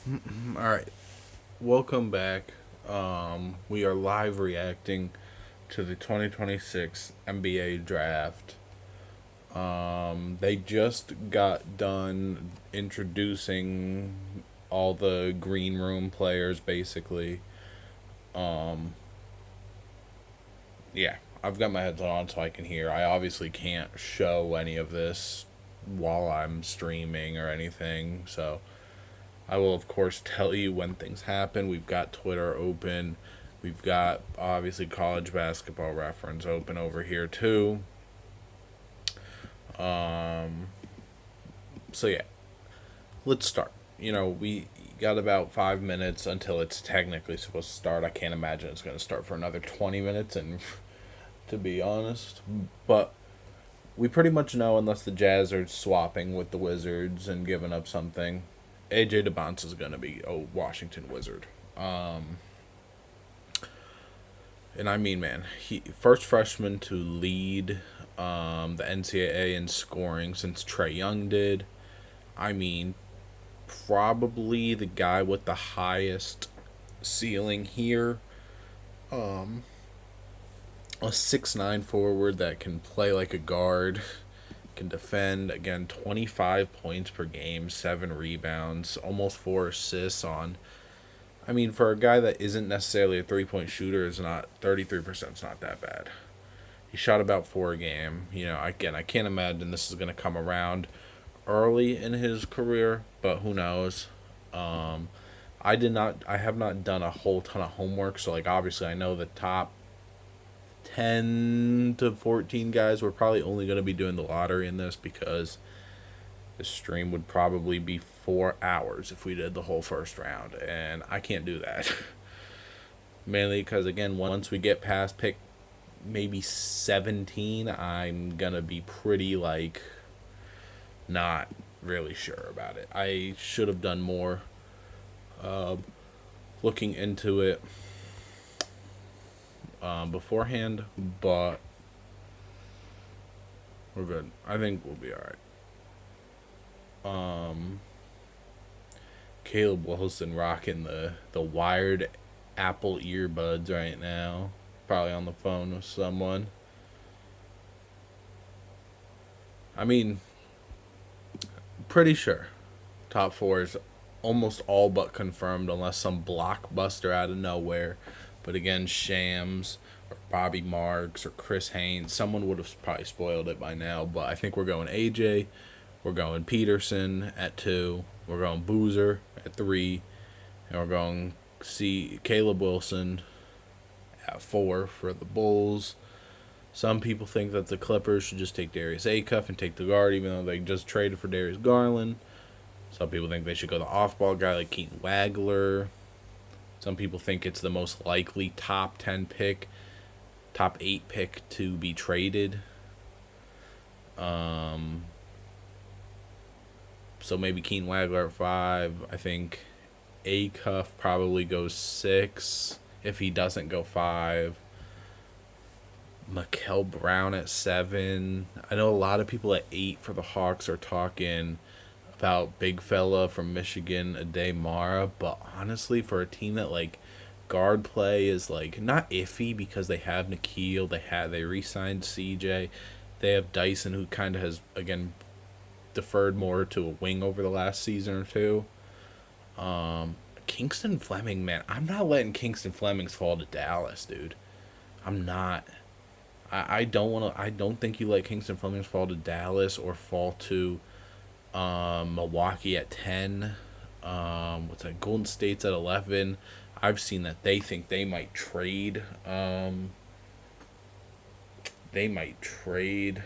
All right, welcome back. We are live reacting to the 2026 NBA draft. They just got done introducing all the green room players, basically. Um, yeah, I've got my headset on so I can hear. I obviously can't show any of this while I'm streaming or anything, so I will, of course, tell you when things happen. We've got Twitter open. We've got, obviously, college basketball reference open over here, too. Um, so, yeah, let's start. We got about 5 minutes until it's technically supposed to start. I can't imagine it's going to start for another 20 minutes, and to be honest. But we pretty much know, unless the Jazz are swapping with the Wizards and giving up something, AJ DeBonce is going to be a Washington Wizard. And I mean, man, he first freshman to lead the NCAA in scoring since Trae Young did. I mean, probably the guy with the highest ceiling here. Um, a 6'9" forward that can play like a guard, can defend. Again, 25 points per game, 7 rebounds, almost 4 assists on. I mean, for a guy that isn't necessarily a 3-point shooter, is not 33%. Is not that bad. He shot about 4 a game. Again, I can't imagine this is going to come around early in his career, but who knows? Um, I have not done a whole ton of homework, so like obviously I know the top 10 to 14 guys. We're probably only going to be doing the lottery in this because the stream would probably be 4 hours if we did the whole first round, and I can't do that. Mainly because, again, once we get past pick maybe 17, I'm gonna be pretty like not really sure about it. I should have done more uh, looking into it beforehand, but we're good. I think we'll be all right. Caleb Wilson rocking the wired Apple earbuds right now, probably on the phone with someone. I mean, pretty sure top four is almost all but confirmed unless some blockbuster out of nowhere. But again, Shams or Bobby Marks or Chris Haynes, someone would have probably spoiled it by now. But I think we're going AJ, we're going Peterson at 2, we're going Boozer at 3, and we're going see Caleb Wilson at 4 for the Bulls. Some people think that the Clippers should just take Darius Acuff and take the guard, even though they just traded for Darius Garland. Some people think they should go the off-ball guy like Keaton Wagler. Some people think it's the most likely top 10 pick, top 8 pick to be traded. So maybe Keaton Wagler at 5. I think Acuff probably goes 6 if he doesn't go 5. Mikel Brown at 7. I know a lot of people at 8 for the Hawks are talking about big fella from Michigan, Ade Mara, but honestly, for a team that like guard play is like not iffy because they have Nikhil, they re-signed CJ, they have Dyson who kind of has again deferred more to a wing over the last season or two. Kingston Fleming, man, I'm not letting Kingston Flemings fall to Dallas, dude. I'm not. I don't want to. I don't think you let Kingston Flemings fall to Dallas or fall to Milwaukee at 10. What's that? Golden State's at 11. I've seen that they think they might trade. They might trade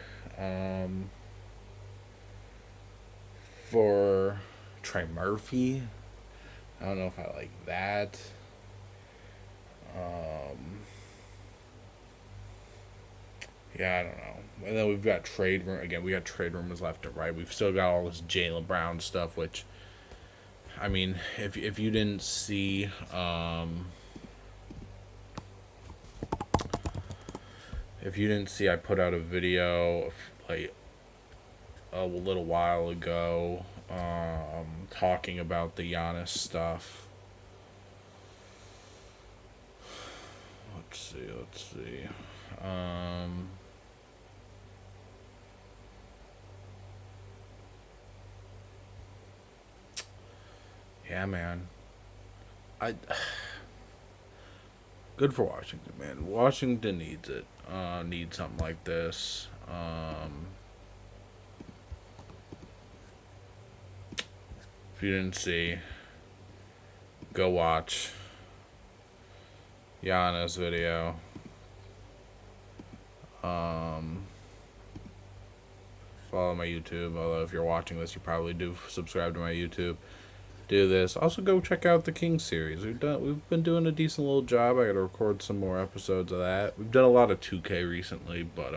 for Trey Murphy. I don't know if I like that. Yeah, I don't know. And then we've got trade room again. We got trade rumors left and right. We've still got all this Jaylen Brown stuff, which I mean, if you didn't see, I put out a video like a little while ago talking about the Giannis stuff. Let's see. Let's see. Um, yeah, man. I good for Washington, man. Washington needs it. Needs something like this. If you didn't see, go watch Giannis video. Follow my YouTube. Although if you're watching this, you probably do subscribe to my YouTube. Do this. Also, go check out the King series. We've been doing a decent little job. I got to record some more episodes of that. We've done a lot of 2K recently, but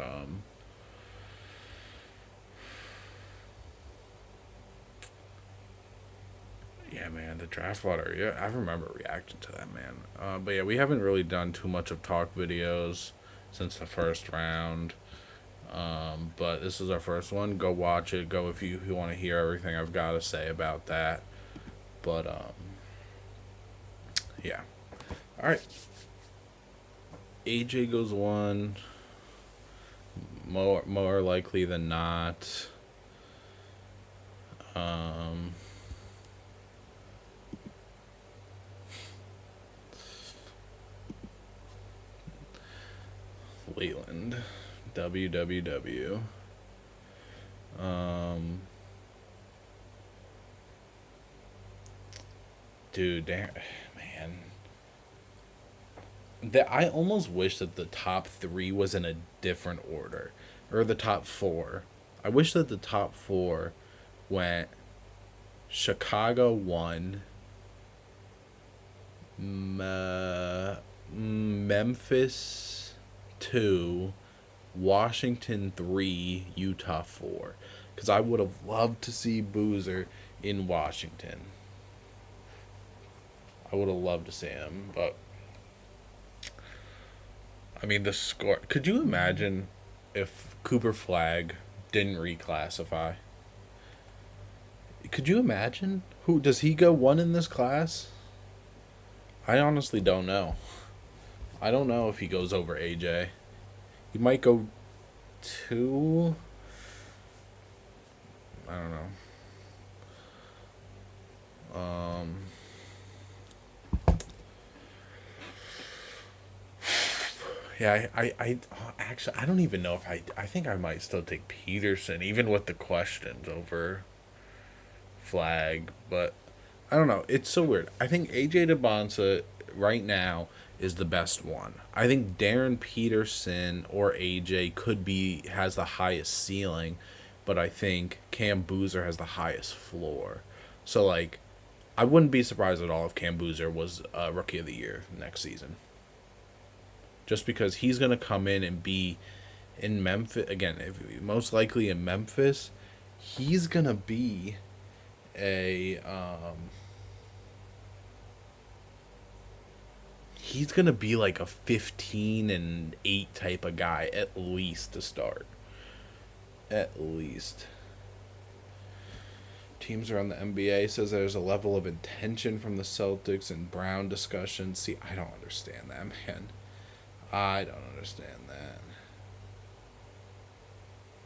yeah, man, the draft lottery. Yeah, I remember reacting to that, man. But yeah, we haven't really done too much of talk videos since the first round. But this is our first one. Go watch it. Go if you want to hear everything I've got to say about that. But yeah. All right. AJ goes one. More likely than not. Um, Leland. WWW. Dude, damn, man. I almost wish that the top three was in a different order, or the top four. I wish that the top four went Chicago one, Memphis two, Washington three, Utah four. Because I would have loved to see Boozer in Washington. I would have loved to see him, but I mean the score. Could you imagine if Cooper Flag didn't reclassify? Could you imagine? Who does he go one in this class? I honestly don't know. I don't know if he goes over AJ. He might go two. I don't know. Yeah, actually I don't even know if I think I might still take Peterson even with the questions over Flag, but I don't know. It's so weird. I think AJ DeBonsa right now is the best one. I think Darren Peterson or AJ could be has the highest ceiling, but I think Cam Boozer has the highest floor. So like, I wouldn't be surprised at all if Cam Boozer was Rookie of the Year next season. Just because he's gonna come in and be in Memphis again, most likely in Memphis, he's gonna be a he's gonna be like a 15-8 type of guy at least to start. At least. Teams around the NBA says there's a level of intention from the Celtics and Brown discussion. See, I don't understand that, man. I don't understand that.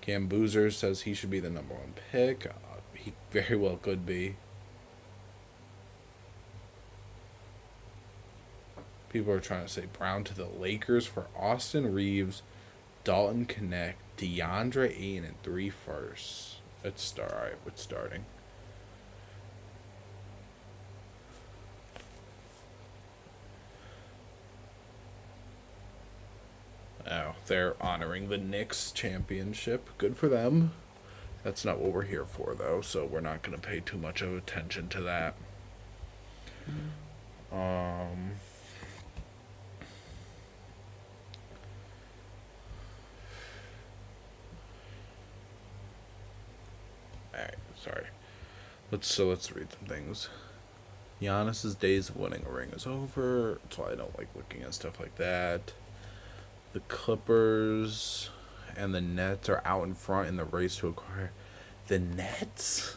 Cam Boozer says he should be the number one pick. He very well could be. People are trying to say Brown to the Lakers for Austin Reeves, Dalton Connect, DeAndre Ayton, and 3 firsts. Let's start. All right, what's starting? Oh, they're honoring the Knicks championship. Good for them. That's not what we're here for, though, so we're not going to pay too much of attention to that. Alright, sorry. Let's read some things. Giannis's days of winning a ring is over. That's why I don't like looking at stuff like that. The Clippers and the Nets are out in front in the race to acquire the Nets.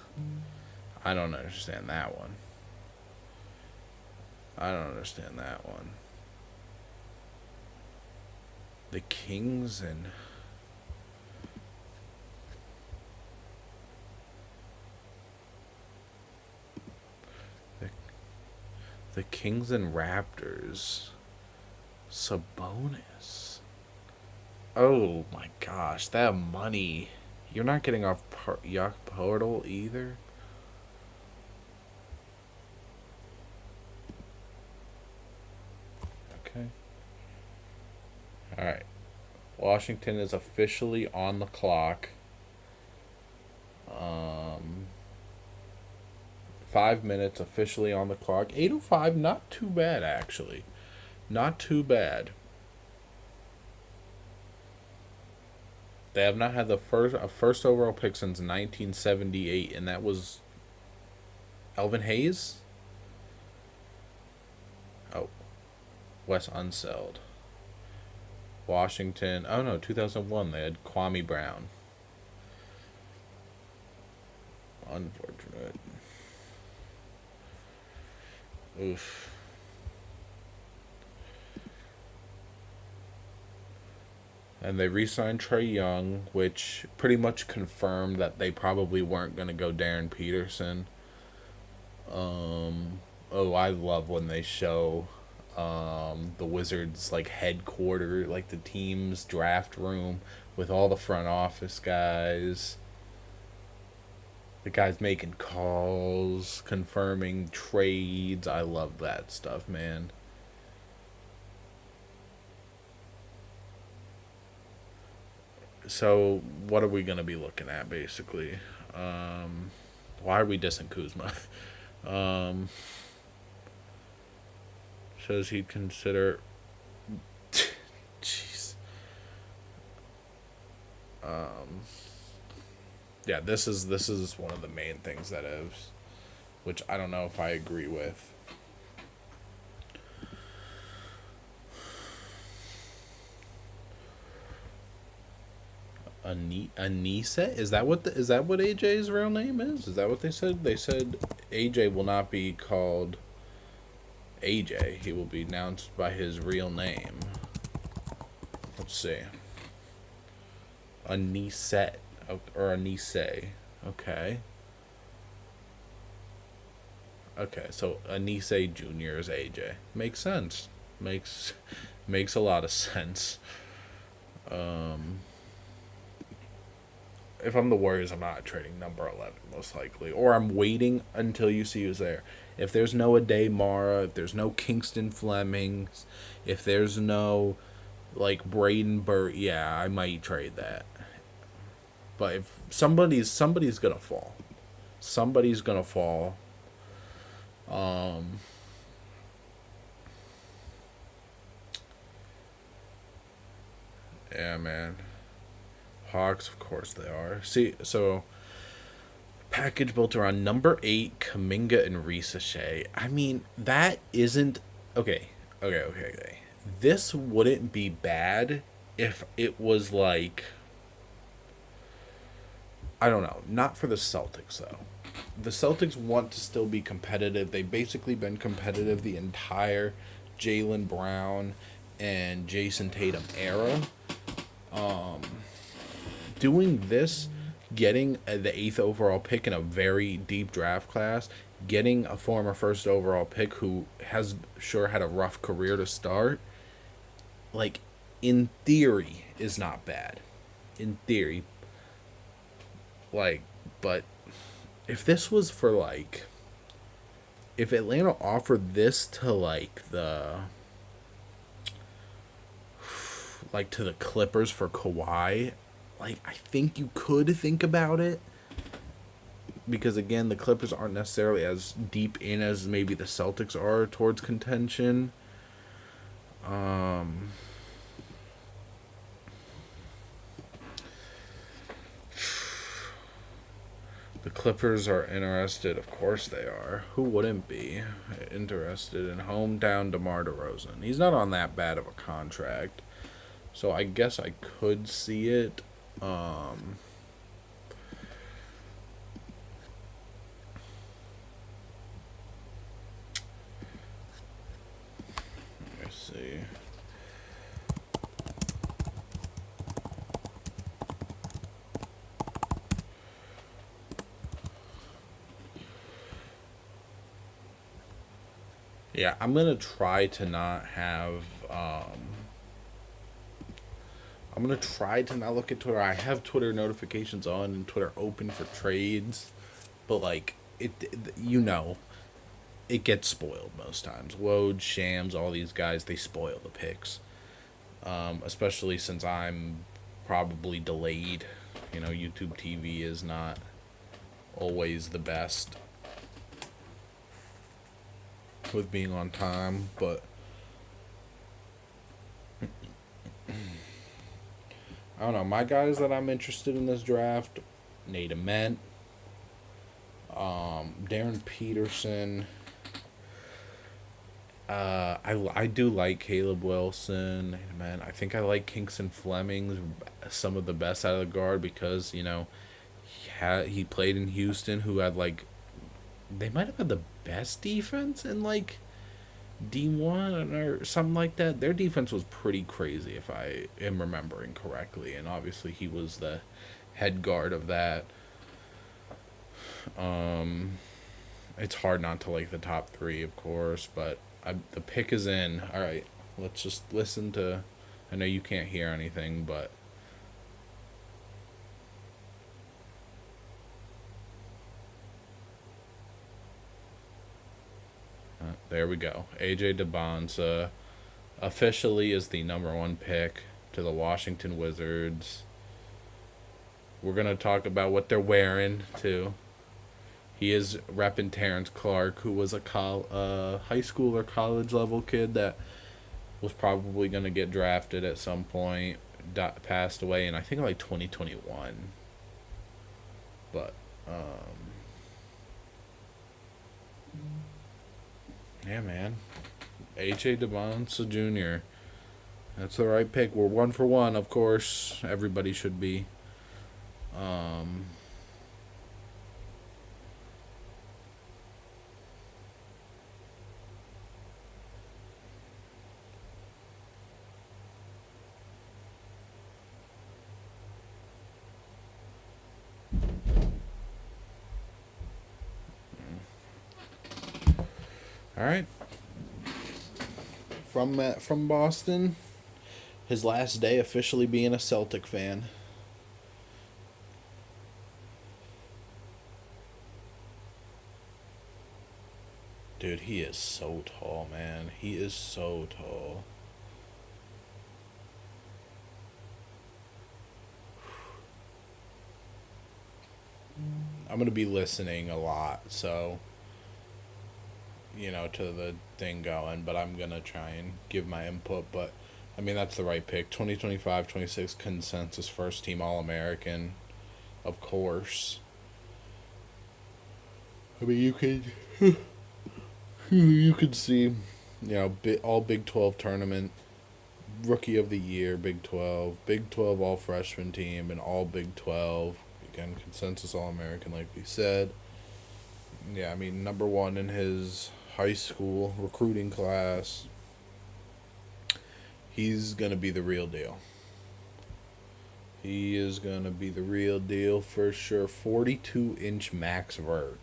I don't understand that one. I don't understand that one. The Kings and the, the Kings and Raptors. Sabonis. Oh my gosh, that money. You're not getting off Yacht Portal either. Okay. All right. Washington is officially on the clock. 5 minutes officially on the clock. 8:05, not too bad actually. Not too bad. They have not had the first overall pick since 1978, and that was Elvin Hayes. Oh, Wes Unseld. Washington. Oh no, 2001. They had Kwame Brown. Unfortunate. Oof. And they re-signed Trae Young, which pretty much confirmed that they probably weren't going to go Darren Peterson. Oh, I love when they show the Wizards like headquarters, like the team's draft room with all the front office guys. The guys making calls, confirming trades. I love that stuff, man. So, what are we going to be looking at, basically? Why are we dissing Kuzma? um, Says he'd consider. Jeez. Yeah, this is one of the main things that is, which I don't know if I agree with. Anisa? Is that what AJ's real name is? Is that what they said? They said AJ will not be called AJ. He will be announced by his real name. Let's see. Anisette or Anise. Okay. Okay, so Anise Jr. is AJ. Makes sense. Makes a lot of sense. If I'm the Warriors, I'm not trading number 11, most likely. Or I'm waiting until you see who's there. If there's no Ade Mara, if there's no Kingston Flemings, if there's no, like, Braden Burt, yeah, I might trade that. But if somebody's gonna fall. Somebody's gonna fall. Yeah, man. Hawks, of course they are. See, so package built around number 8, Kaminga and Risa Shea. I mean, that isn't okay. Okay. This wouldn't be bad if it was like, I don't know, not for the Celtics though. The Celtics want to still be competitive. They've basically been competitive the entire Jaylen Brown and Jason Tatum era. Doing this, getting the 8th overall pick in a very deep draft class, getting a former first overall pick who has sure had a rough career to start, like, in theory, is not bad. In theory. Like, but if this was for, like, if Atlanta offered this to, like, to the Clippers for Kawhi, like, I think you could think about it. Because, again, the Clippers aren't necessarily as deep in as maybe the Celtics are towards contention. The Clippers are interested. Of course they are. Who wouldn't be interested in hometown DeMar DeRozan? He's not on that bad of a contract. So I guess I could see it. see. Yeah, I'm gonna try to not have. I'm gonna try to not look at Twitter. I have Twitter notifications on and Twitter open for trades, but like you know, it gets spoiled most times. Woj, Shams, all these guys, they spoil the picks. Especially since I'm probably delayed. You know, YouTube TV is not always the best with being on time, but I don't know. My guys that I'm interested in this draft: Nate Ament, Darren Peterson. I do like Caleb Wilson, Nate Ament. I think I like Kingston Fleming, some of the best out of the guard because he played in Houston, who had like they might have had the best defense in like D1 or something like that. Their defense was pretty crazy if I am remembering correctly, and obviously he was the head guard of that. It's hard not to like the top three, of course, but the pick is in. All right, let's just listen to. I know you can't hear anything, but there we go. AJ DeBonza officially is the number one pick to the Washington Wizards. We're going to talk about what they're wearing, too. He is repping Terrence Clark, who was a high school or college level kid that was probably going to get drafted at some point. Passed away in, I think, like 2021. But, yeah, man. H.A. DeBonsa Jr. That's the right pick. We're 1-for-1, of course. Everybody should be. All right. From Boston, his last day officially being a Celtic fan. Dude, he is so tall, man. He is so tall. I'm going to be listening a lot, so, to the thing going, but I'm going to try and give my input. But, I mean, that's the right pick. 2025-26 consensus first team All American, of course. I mean, you could see, all Big 12 tournament, Rookie of the Year, Big 12 all freshman team, and all Big 12. Again, consensus All American, like we said. Yeah, I mean, number one in his high school recruiting class. He's going to be the real deal. He is going to be the real deal for sure. 42-inch max vert.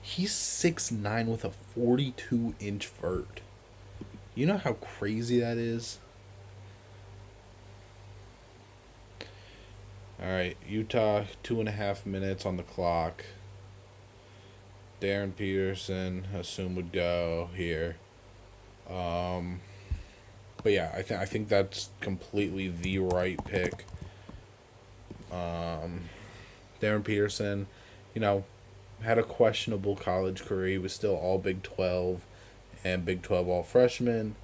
He's 6'9" with a 42-inch vert. You know how crazy that is? All right, Utah, 2.5 minutes on the clock. Darren Peterson, assume would go here. But yeah, I think that's completely the right pick. Darren Peterson, had a questionable college career. He was still all Big 12 and Big 12 all freshman,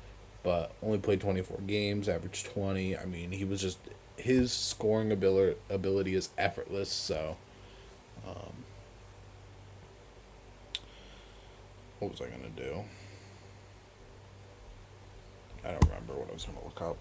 but only played 24 games, averaged 20. I mean, he was just his scoring ability is effortless. So, what was I gonna do? I don't remember what I was gonna look up.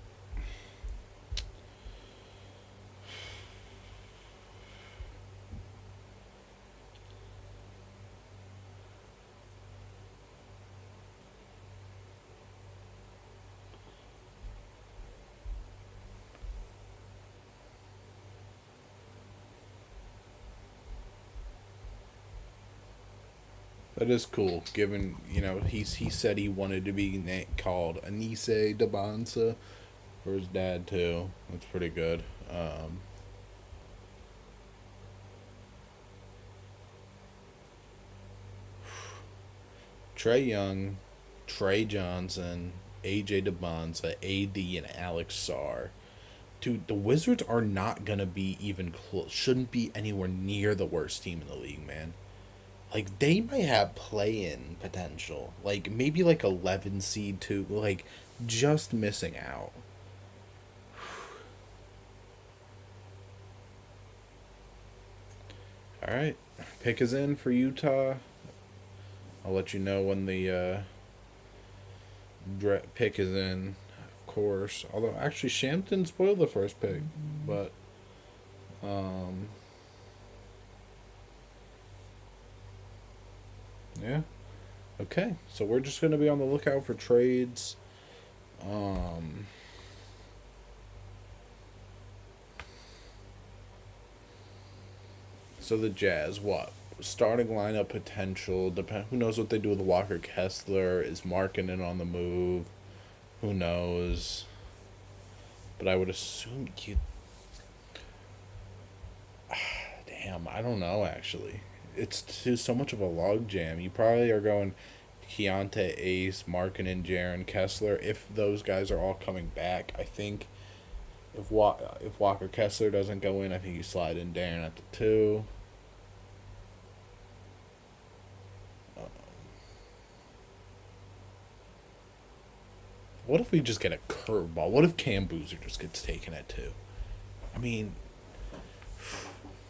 That is cool. Given he said he wanted to be called Anise Dabansa for his dad too. That's pretty good. Trey Young, Trey Johnson, AJ Debonza, AD, and Alex Sarr. Dude, the Wizards are not gonna be even close. Shouldn't be anywhere near the worst team in the league, man. Like they might have play-in potential. Like maybe like 11 seed too. Like just missing out. All right, pick is in for Utah. I'll let you know when the pick is in, of course. Although actually, Shampton spoiled the first pick, but um, yeah. Okay, so we're just gonna be on the lookout for trades. Um, so the Jazz, what starting lineup potential? Depend. Who knows what they do with Walker Kessler? Is Markkanen on the move? Who knows? But I would assume you. Damn, I don't know actually. It's too so much of a logjam. You probably are going Keontae, Ace, Markkanen, Jaren, Kessler. If those guys are all coming back, I think if Walker Kessler doesn't go in, I think you slide in Darren at the two. What if we just get a curveball? What if Cam Boozer just gets taken at two? I mean,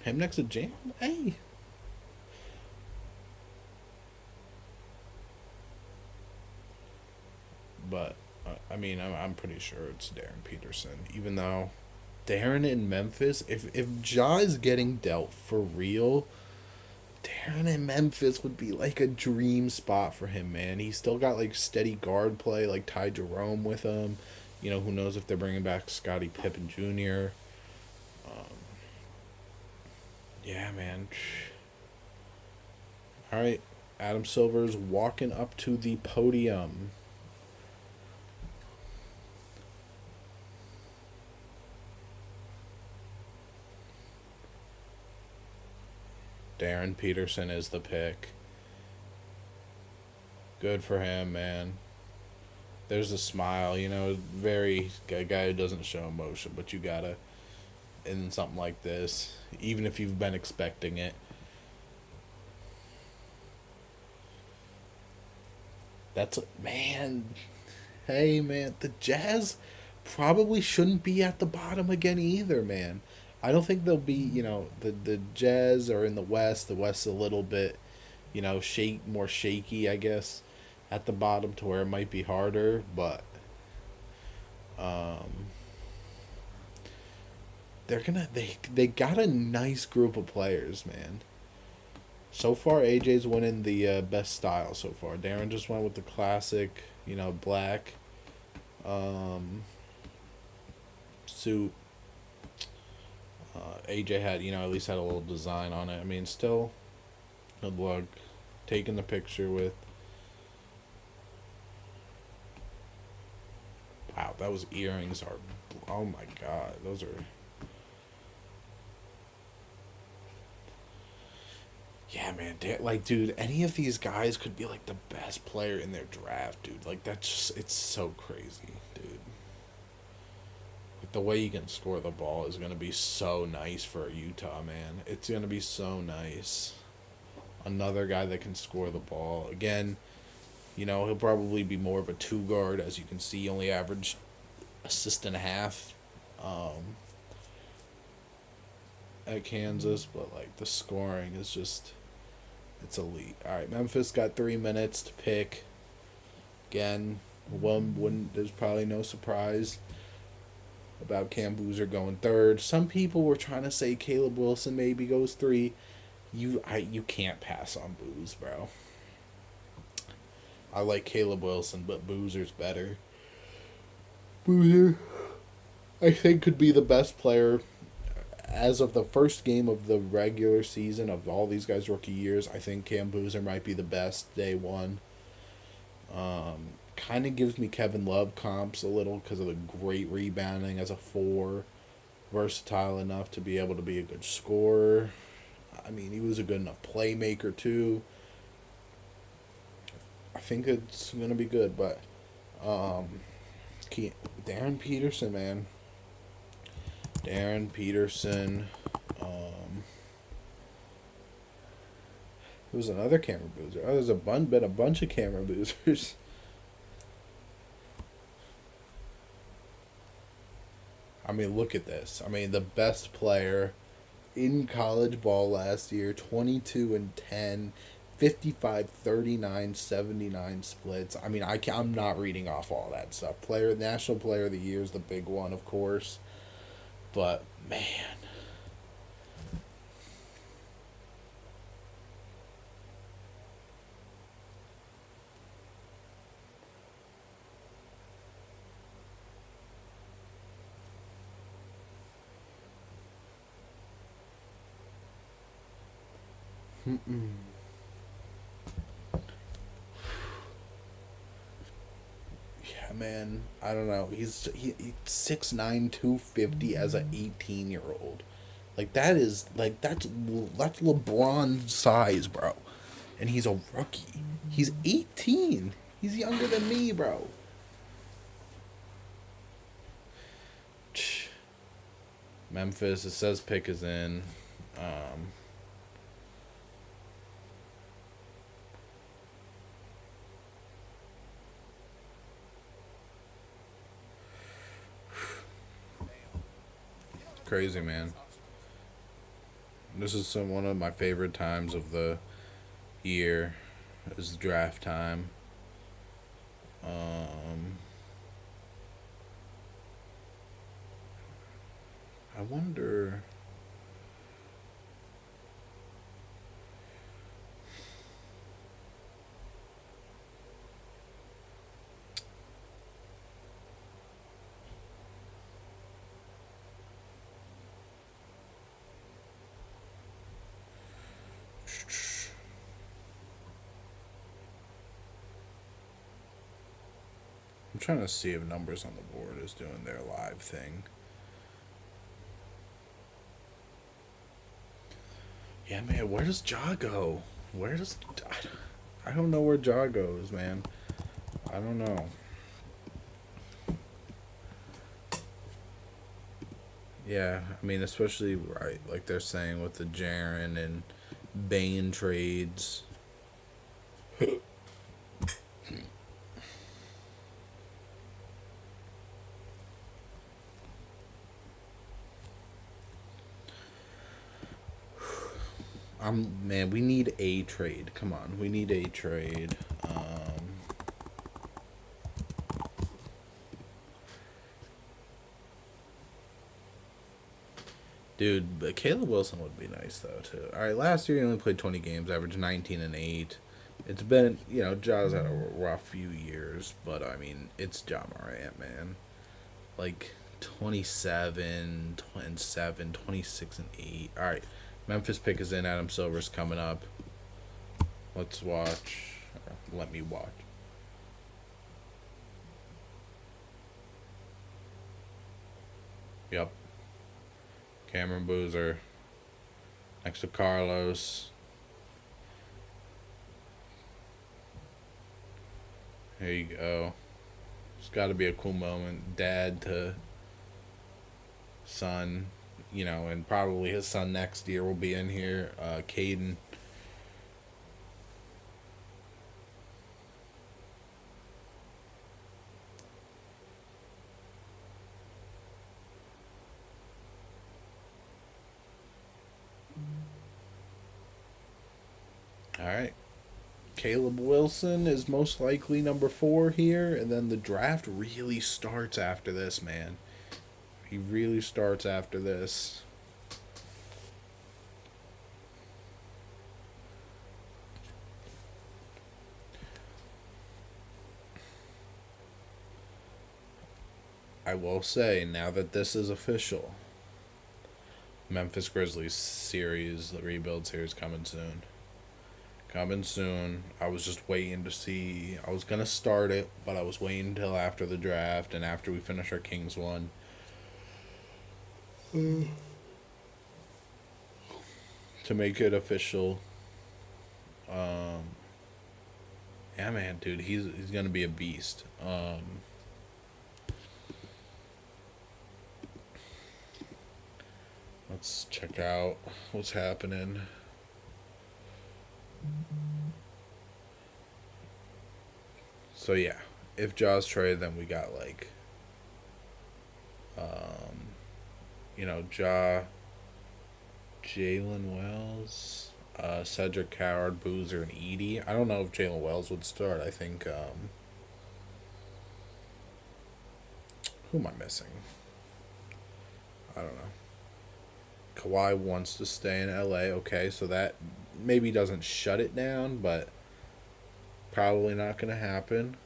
him next to Jam? Hey. But, I mean, I'm pretty sure it's Darren Peterson. Even though Darren in Memphis, if Ja is getting dealt for real, Darren in Memphis would be like a dream spot for him, man. He's still got like steady guard play, like Ty Jerome with him. Who knows if they're bringing back Scottie Pippen Jr. Yeah, man. All right, Adam Silver's walking up to the podium. Darren Peterson is the pick. Good for him, man. There's a smile, very a guy who doesn't show emotion, but you gotta in something like this, even if you've been expecting it. That's man. Hey, man, the Jazz probably shouldn't be at the bottom again either, man. I don't think they'll be, the Jazz are in the West. The West's a little bit, more shaky, I guess, at the bottom to where it might be harder, but um they got a nice group of players, man. So far, AJ's winning the best style so far. Darren just went with the classic, black suit. AJ had, at least had a little design on it. I mean, still, good luck taking the picture with. Wow, those earrings are. Oh my god, those are. Yeah, man. Like, dude, any of these guys could be like the best player in their draft, dude. Like, that's just, it's so crazy, dude. Like, the way you can score the ball is gonna be so nice for Utah, man. It's gonna be so nice. Another guy that can score the ball again. He'll probably be more of a two guard, as you can see. Only averaged assist and a half, at Kansas, but like the scoring is just it's elite. All right, Memphis got 3 minutes to pick. Again, one wouldn't. There's probably no surprise about Cam Boozer going third. Some people were trying to say Caleb Wilson maybe goes three. You can't pass on Booz, bro. I like Caleb Wilson, but Boozer's better. Boozer, I think, could be the best player as of the first game of the regular season of all these guys' rookie years, I think Cam Boozer might be the best day one. Kind of gives me Kevin Love comps a little because of the great rebounding as a four, versatile enough to be able to be a good scorer. I mean, he was a good enough playmaker too. I think it's gonna be good, but um, Darren Peterson, man, Darren Peterson. Um, There was another camera boozer. Oh, there's been a bunch of camera boozers. I mean, look at this. I mean, the best player in college ball last year, 22 and 10, 55, 39, 79 splits. I mean, I'm not reading off all that stuff. National Player of the Year is the big one, of course. But man, yeah, man. I don't know. He's 6'9", 250 as an 18-year-old. Like that's LeBron size, bro. And he's a rookie. He's 18. He's younger than me, bro. Memphis. It says pick is in. Um, Crazy, man. This is one of my favorite times of the year. Is draft time. Um, I wonder. I'm trying to see if Numbers on the Board is doing their live thing. Yeah, man. Where does Ja go? Where does I don't know where Ja goes, man. I don't know. Yeah, I mean, especially right, like they're saying with the Jaren and Bane trades. Man, we need a trade. Come on, we need a trade. Dude, but Caleb Wilson would be nice though too. All right, last year he only played 20 games, averaged 19 and 8. It's been, Ja's had a rough few years, but I mean, it's Ja Morant, man. Like 27, 27, 26 and 8. All right. Memphis pick is in. Adam Silver's coming up. Let's watch. Let me watch. Yep. Cameron Boozer. Next to Carlos. There you go. It's got to be a cool moment. Dad to son, and probably his son next year will be in here. Caden. All right. Caleb Wilson is most likely number 4 here, and then the draft really starts after this, man. He really starts after this. I will say, now that this is official, Memphis Grizzlies series, the rebuild series coming soon. Coming soon. I was just waiting to see. I was gonna start it, but I was waiting until after the draft and after we finish our Kings one to make it official. Yeah, man, dude, he's gonna be a beast. Let's check out what's happening. So yeah, if Jaws trade, then we got like, Ja, Jalen Wells, Cedric Coward, Boozer, and Edie. I don't know if Jalen Wells would start. I think who am I missing? I don't know. Kawhi wants to stay in LA. Okay, so that maybe doesn't shut it down, but probably not going to happen.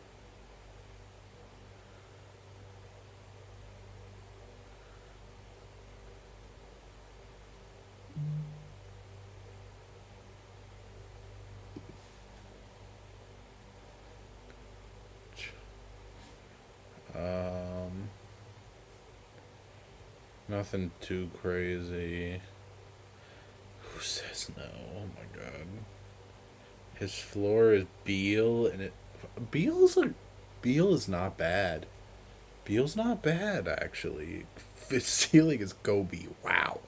Um, Nothing too crazy. Who says no? Oh my god. His floor is Beal, and Beal's a Beal is not bad. Beal's not bad actually. His ceiling is Kobe. Wow.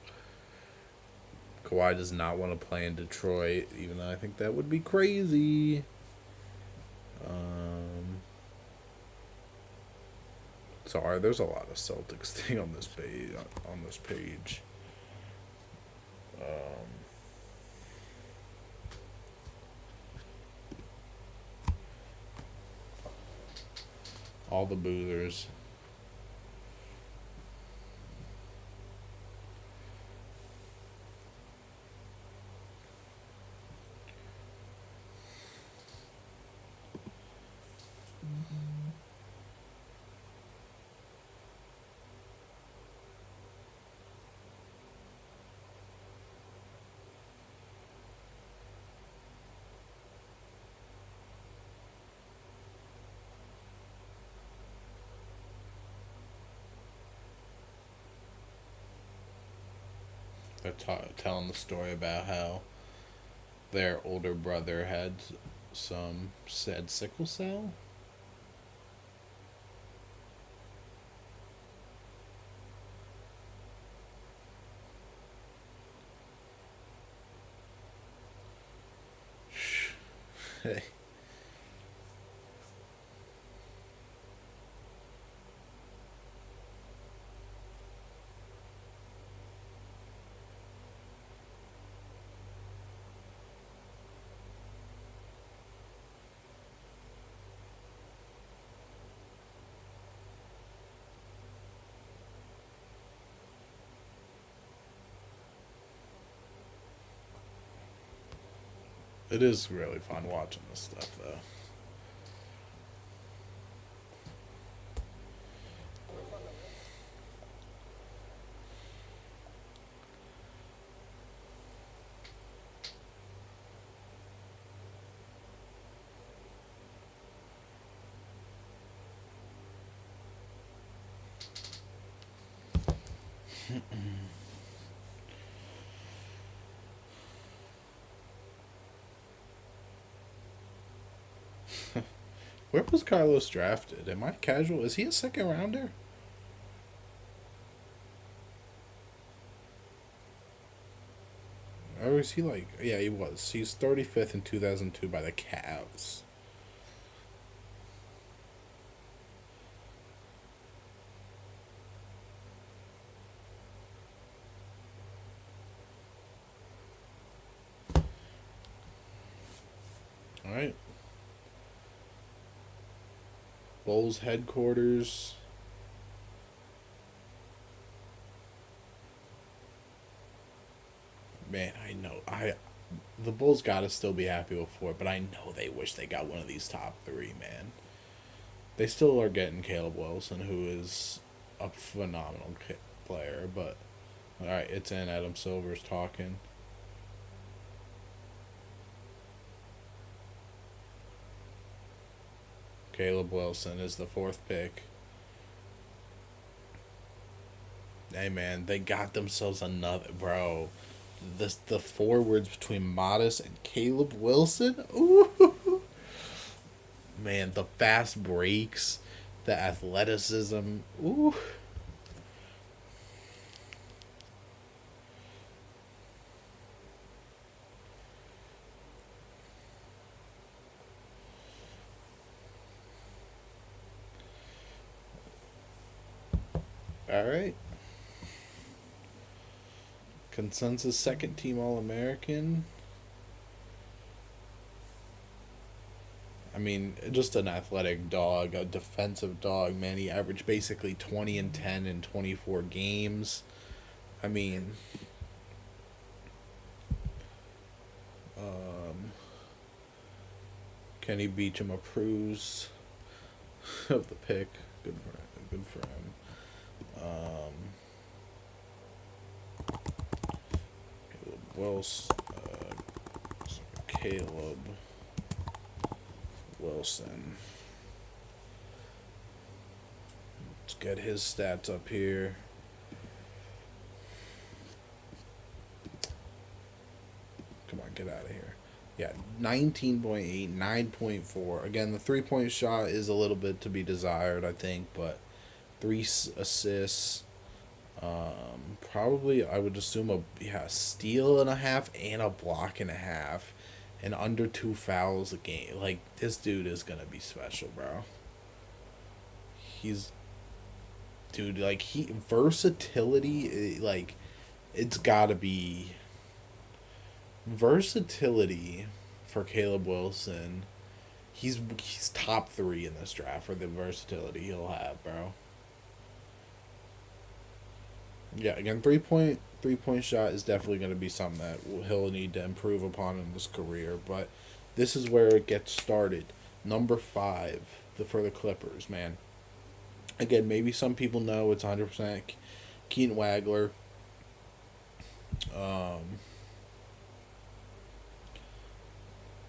Kawhi does not want to play in Detroit, even though I think that would be crazy. Um, Sorry, there's a lot of Celtics thing on this page. On this page. All the boozers. They're telling the story about how their older brother had some said sickle cell. Hey. It is really fun watching this stuff, though. Where was Carlos drafted? Am I casual? Is he a second rounder? Or is he like. Yeah, he was. He's 35th in 2002 by the Cavs. Alright. Bulls headquarters. Man, I know. The Bulls gotta still be happy with four, but I know they wish they got one of these top three, man. They still are getting Caleb Wilson, who is a phenomenal player, but All right, it's in. Adam Silver's talking. Caleb Wilson is the fourth pick. Hey man, they got themselves another bro. The forwards between Modest and Caleb Wilson. Ooh, man, the fast breaks, the athleticism. Ooh. All right. Consensus second team All American. I mean, just an athletic dog, a defensive dog, man. He averaged basically 20 and 10 in 24 games. I mean, um, Kenny Beecham approves of the pick. Good for him. Good for him. Caleb Wilson. Caleb Wilson. Let's get his stats up here. Come on, get out of here. Yeah, 19.8, 9.4. Again, the 3-point shot is a little bit to be desired, I think, but three assists. Probably, I would assume steal and a half and a block and a half, and under 2 fouls a game. Like, this dude is gonna be special, bro. He's, dude, like, versatility, like, it's gotta be versatility for Caleb Wilson. He's top 3 in this draft for the versatility he'll have, bro. Yeah, again, three point shot is definitely going to be something that he'll need to improve upon in his career. But this is where it gets started. Number 5, for the Clippers, man. Again, maybe some people know it's 100% Keaton Wagler.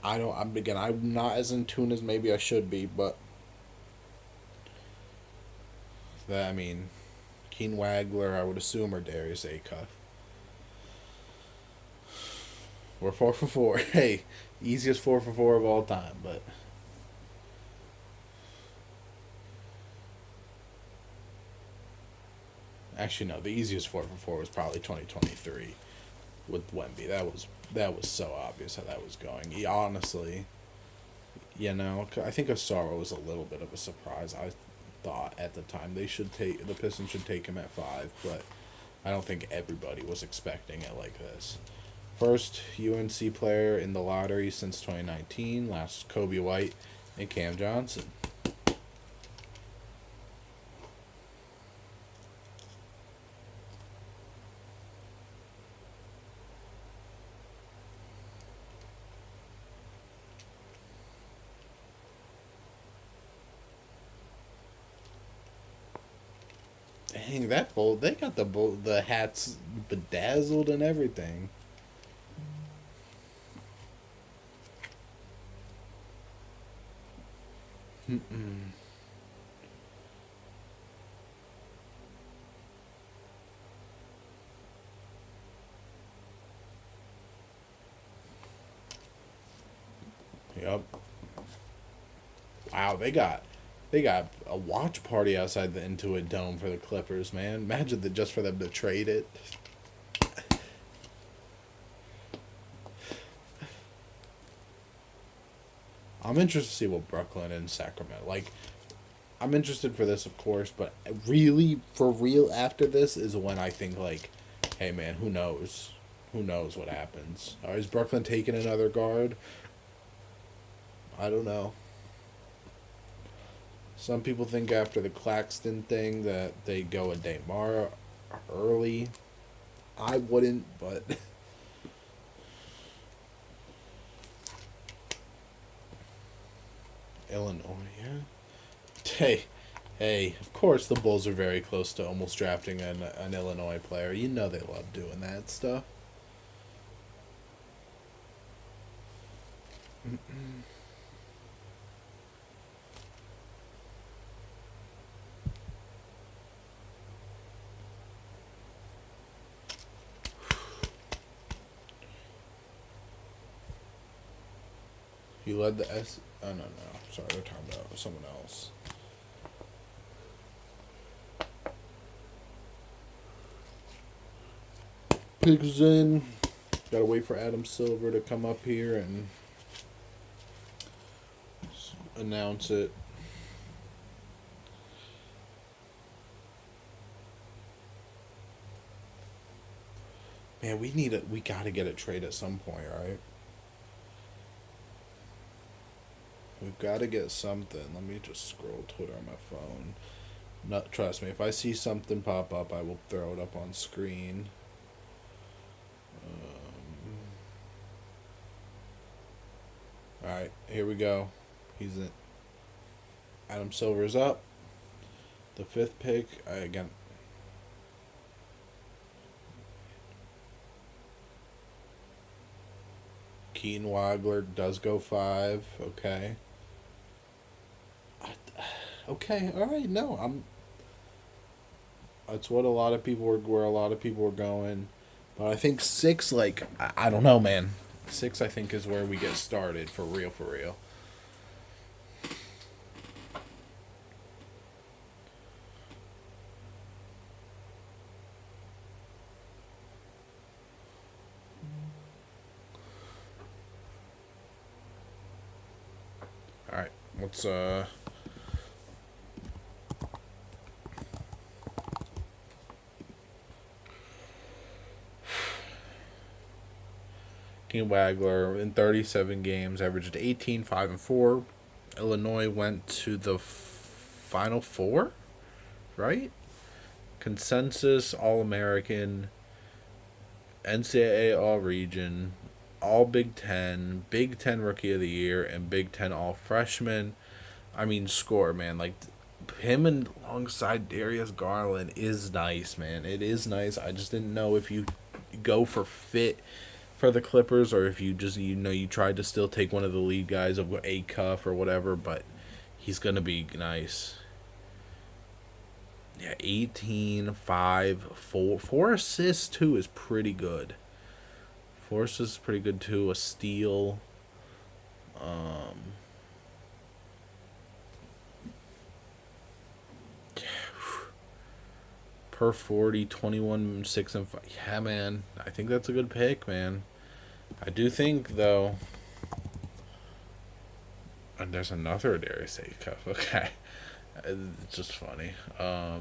I don't. I'm not as in tune as maybe I should be, but that I mean, Keaton Wagler, I would assume, or Darius Acuff. We're 4 for 4. Hey, easiest 4 for 4 of all time, but actually no, the easiest 4 for 4 was probably 2023 with Wemby. That was so obvious how that was going. He honestly, I think Asaro was a little bit of a surprise. I thought at the time the Pistons should take him at 5, but I don't think everybody was expecting it like this. First UNC player in the lottery since 2019. Last Kobe White and Cam Johnson. Dang, that bowl! They got the hats bedazzled and everything. Mm-mm. Yep. Wow, they got a watch party outside the Intuit Dome for the Clippers, man. Imagine that just for them to trade it. I'm interested to see what Brooklyn and Sacramento like. I'm interested for this, of course, but really, for real, after this is when I think like, hey man, who knows? Who knows what happens? Is Brooklyn taking another guard? I don't know. Some people think after the Claxton thing that they go a Daymar early. I wouldn't, but Illinois, yeah. Hey, Hey, of course the Bulls are very close to almost drafting an Illinois player. You know they love doing that stuff. He led the S. Oh no no, sorry, we're talking about someone else. Pigs in. Gotta wait for Adam Silver to come up here and announce it. Man, we gotta get a trade at some point, right? We've got to get something. Let me just scroll Twitter on my phone. Not trust me. If I see something pop up, I will throw it up on screen. All right, here we go. He's in. Adam Silver's up. The fifth pick. Again. Keaton Wagler does go 5. Okay. Okay. All right. No, I'm. That's what a lot of people were. Where a lot of people were going, but I think 6. Like I don't know, man. 6, I think, is where we get started for real. For real. All right. Let's. Keaton Wagler in 37 games averaged 18, 5, and 4. Illinois went to the Final Four, right? Consensus All American, NCAA All Region, All Big Ten Rookie of the Year, and Big Ten All Freshman. I mean, score, man. Like, him and alongside Darius Garland is nice, man. It is nice. I just didn't know if you go for fit for the Clippers or if you just, you tried to still take one of the lead guys of a cuff or whatever, but he's going to be nice. Yeah, 18, 5, 4. 4 assists, too, is pretty good. 4 assists is pretty good, too. A steal. Per 40, 21, 6, and 5. Yeah, man. I think that's a good pick, man. I do think, though. And there's another Darius Acuff. Okay. It's just funny. I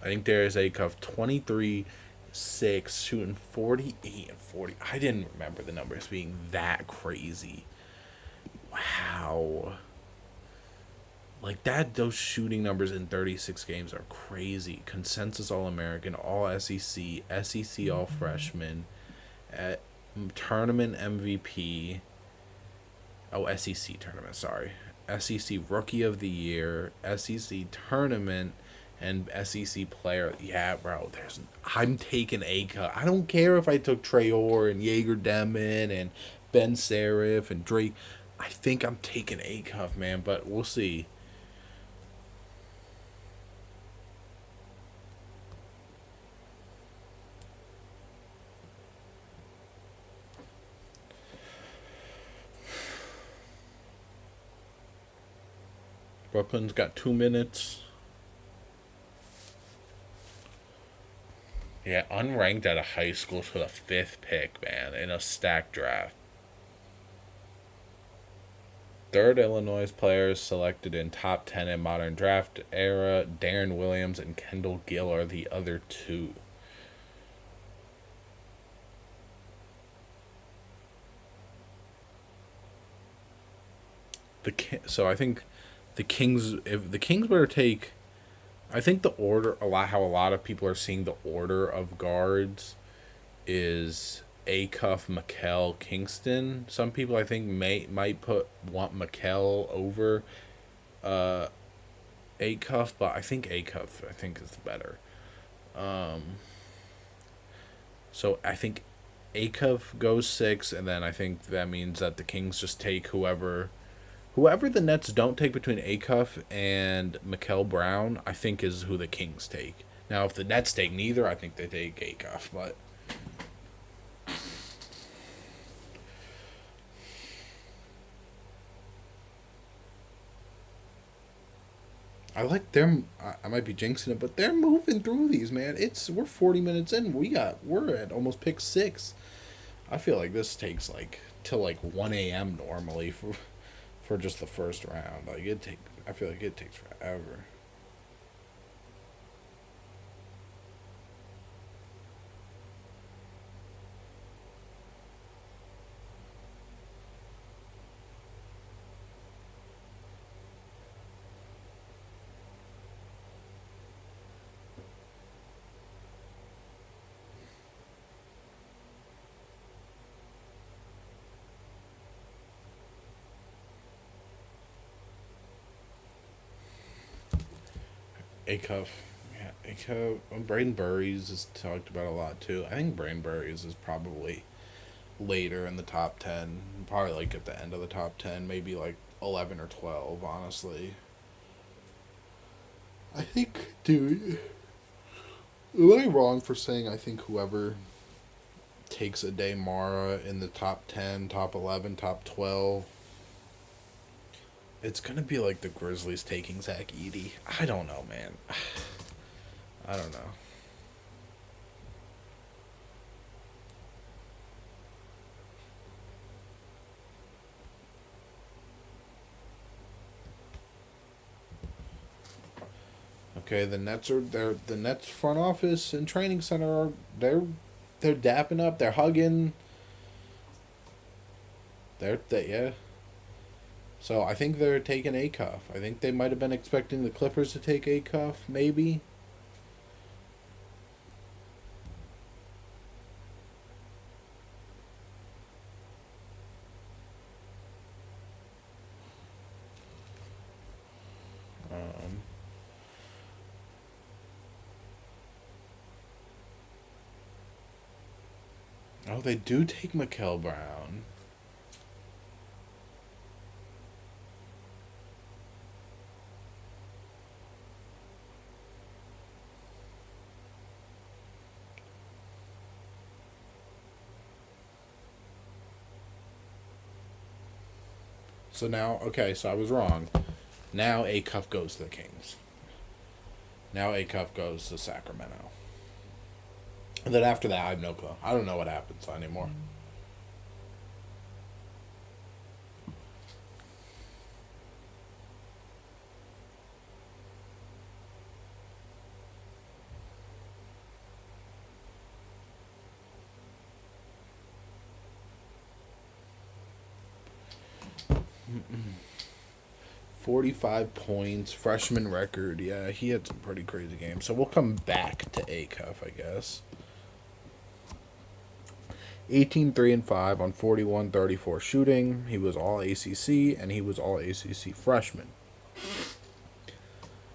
think Darius Acuff, 23, 6, shooting 48 and 40. I didn't remember the numbers being that crazy. Wow. Like that, those shooting numbers in 36 games are crazy. Consensus All American, All SEC, SEC All Freshman, at tournament MVP. Oh, SEC tournament, sorry. SEC Rookie of the Year, SEC tournament, and SEC player. Yeah, bro. I'm taking Acuff. I don't care if I took Traore and Jaeger Demon and Ben Serif and Drake. I think I'm taking Acuff, man, but we'll see. Brooklyn's got 2 minutes. Yeah, unranked out of high school for the 5th pick, man, in a stacked draft. Third Illinois players selected in top 10 in modern draft era. Darren Williams and Kendall Gill are the other 2. So I think the Kings, if the Kings were to take, I think the order, how a lot of people are seeing the order of guards is Acuff, McKell, Kingston. Some people I think might want McKell over Acuff, but I think Acuff is better. Um, so I think Acuff goes 6, and then I think that means that the Kings just take whoever the Nets don't take between Acuff and Mikel Brown. I think is who the Kings take. Now, if the Nets take neither, I think they take Acuff, but I like them. I might be jinxing it, but they're moving through these, man. We're 40 minutes in. We're at almost pick 6. I feel like this takes like till like 1 a.m. normally for just the first round. I feel like it takes forever. Acuff, yeah, Acuff. Braden Burries is talked about a lot too. I think Braden Burries is probably later in the top 10, probably like at the end of the top 10, maybe like 11 or 12. Honestly, I think, dude. Am I wrong for saying I think whoever takes a day Mara in the top 10, top 11, top 12, it's gonna be like the Grizzlies taking Zach Edey. I don't know, man. I don't know. Okay, the Nets front office and training center are they're dapping up, they're hugging, yeah. So I think they're taking a cuff. I think they might have been expecting the Clippers to take a cuff, maybe. Um, oh, they do take Mikel Brown. So now, okay, so I was wrong. Now a cuff goes to the Kings. Now a cuff goes to Sacramento. And then after that, I have no clue. I don't know what happens anymore. Mm-mm. 45 points, freshman record. Yeah, he had some pretty crazy games. So we'll come back to Acuff, I guess. 18 3 and 5 on 41-34 shooting. He was all ACC and he was all ACC freshman.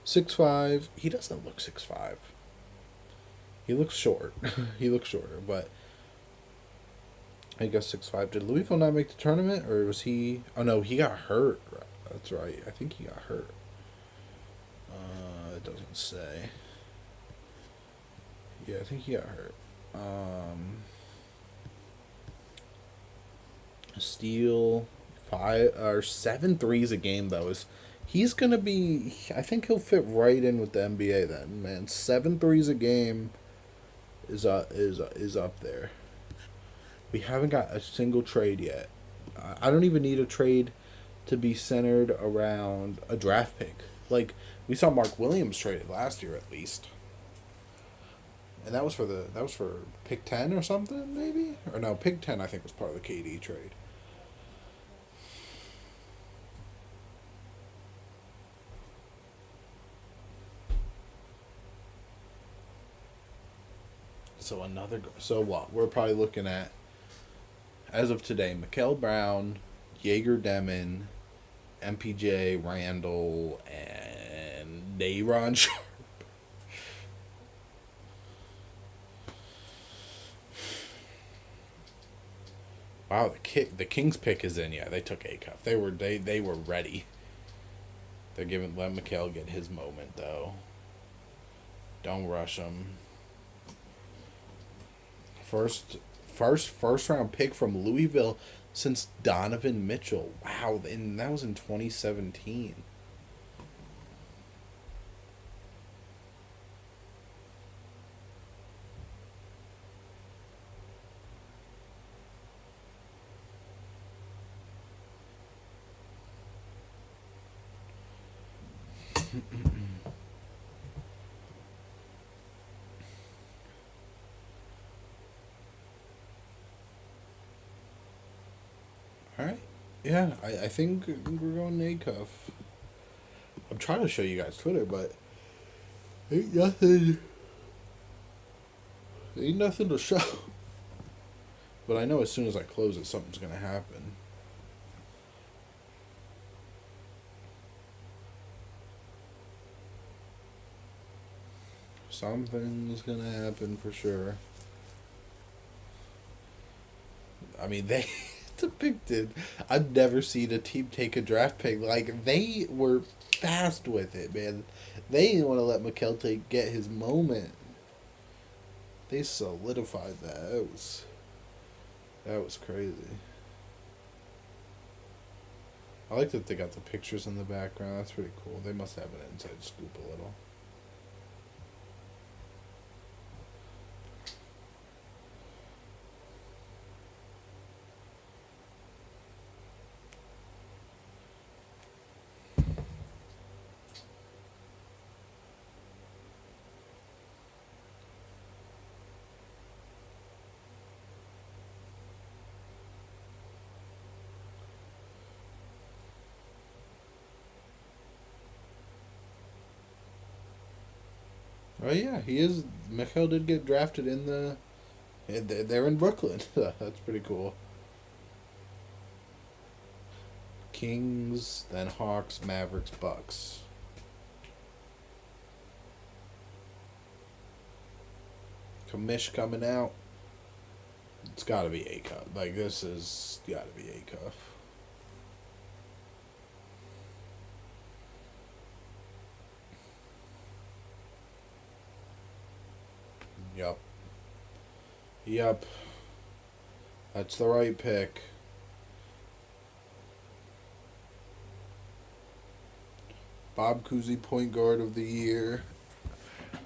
6'5". He doesn't look 6'5". He looks short. He looks shorter, but I guess 6'5". Did Louisville not make the tournament, or was he? Oh no, he got hurt. That's right. I think he got hurt. It doesn't say. Yeah, I think he got hurt. Steal 5 or 7 threes a game though is he's gonna be. I think he'll fit right in with the NBA then, man. 7 threes a game is up there. We haven't got a single trade yet. I don't even need a trade to be centered around a draft pick. Like we saw Mark Williams traded last year at least. And that was for pick 10 or something maybe? Or no, pick 10 I think was part of the KD trade. So what? We're probably looking at as of today, Mikel Brown, Jaeger Demon, MPJ, Randall, and Nayron Sharp. Wow, the Kings pick is in. Yeah, they took Acuff. They were ready. They're giving let Mikal get his moment though. Don't rush him. First round pick from Louisville since Donovan Mitchell. Wow, and that was in 2017. All right. Yeah, I think we're going Acuff. I'm trying to show you guys Twitter, but ain't nothing. Ain't nothing to show. But I know as soon as I close it, something's gonna happen. Something's gonna happen for sure. I mean, they depicted. I've never seen a team take a draft pick like they were fast with it, man. They didn't want to let Mikal get his moment. They solidified that. That was crazy. I like that they got the pictures in the background. That's pretty cool. They must have an inside scoop a little. Oh yeah, he is. Mikal did get drafted in the. They're in Brooklyn. That's pretty cool. Kings, then Hawks, Mavericks, Bucks. Commish coming out. It's got to be Acuff. Like this is got to be Acuff. Yup. Yup. That's the right pick. Bob Cousy, point guard of the year.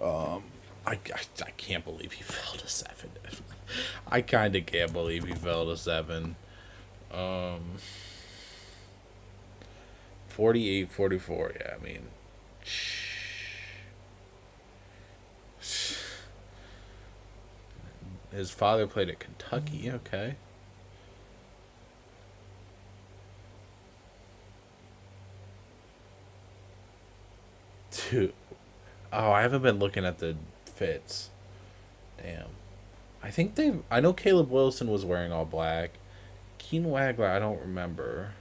I can't believe he fell to 7. I kind of can't believe he fell to 7. Um, 48-44. Yeah, I mean, his father played at Kentucky. Okay. Dude. Oh, I haven't been looking at the fits. Damn. I think they. I know Caleb Wilson was wearing all black. Keen Wagler, I don't remember.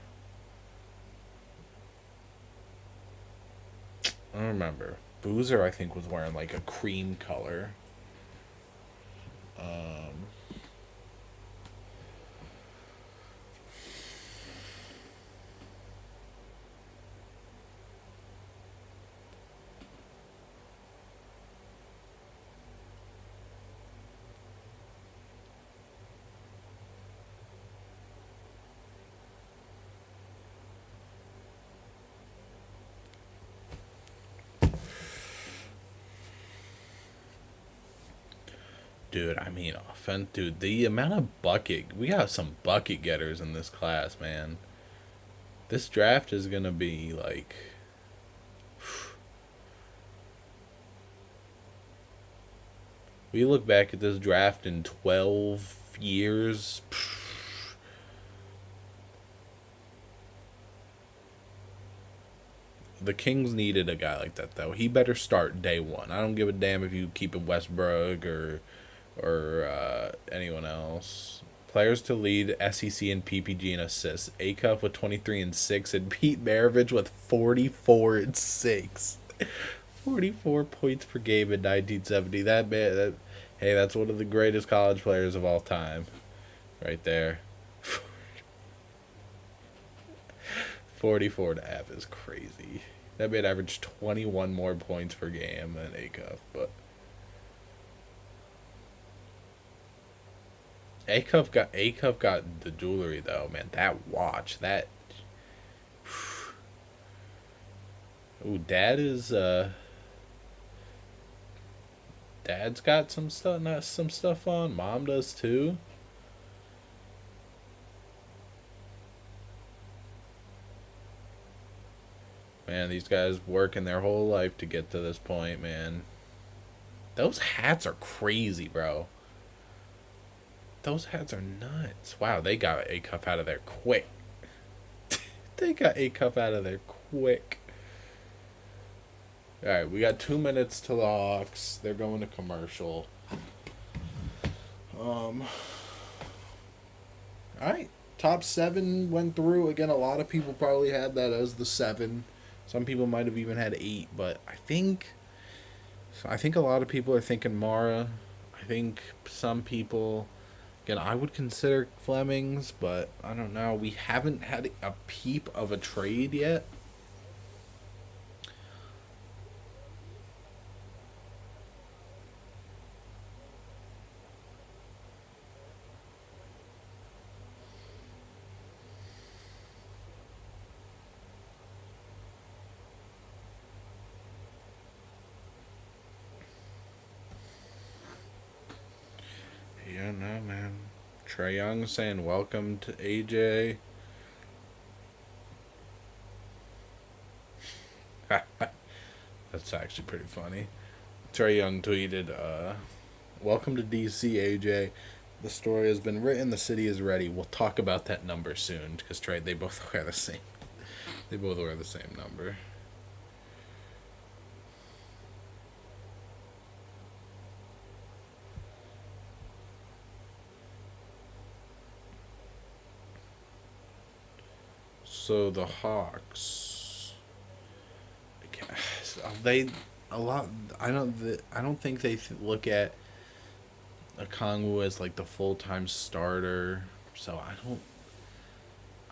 I don't remember. Boozer, I think, was wearing like a cream color. Um, dude, I mean, offense, dude. The amount of bucket, we got some bucket getters in this class, man. This draft is gonna be like, we look back at this draft in 12 years. The Kings needed a guy like that, though. He better start day one. I don't give a damn if you keep it Westbrook or anyone else. Players to lead SEC and PPG in assists. Acuff with 23 and 6, and Pete Maravich with 44 and 6. 44 points per game in 1970. That man, hey, that's one of the greatest college players of all time, right there. 44 to F is crazy. That man averaged 21 more points per game than Acuff, but Acuff got the jewelry though, man. That watch, that. Ooh, Dad's got some stuff, not some stuff on. Mom does too. Man, these guys working their whole life to get to this point, man. Those hats are crazy, bro. Those hats are nuts. Wow, they got Acuff out of there quick. They got Acuff out of there quick. All right, we got 2 minutes to the Hawks. They're going to commercial. All right, top seven went through again. A lot of people probably had that as the seven. Some people might have even had eight, but I think a lot of people are thinking Mara. I think some people, again, I would consider Flemings, but I don't know. We haven't had a peep of a trade yet. Yeah, no, man. Trae Young saying welcome to AJ. That's actually pretty funny. Trae Young tweeted, welcome to DC, AJ. The story has been written. The city is ready. We'll talk about that number soon because Trae, they both wear the same. They both wear the same number. So the Hawks, they a lot. I don't think they look at Okongwu as like the full time starter. So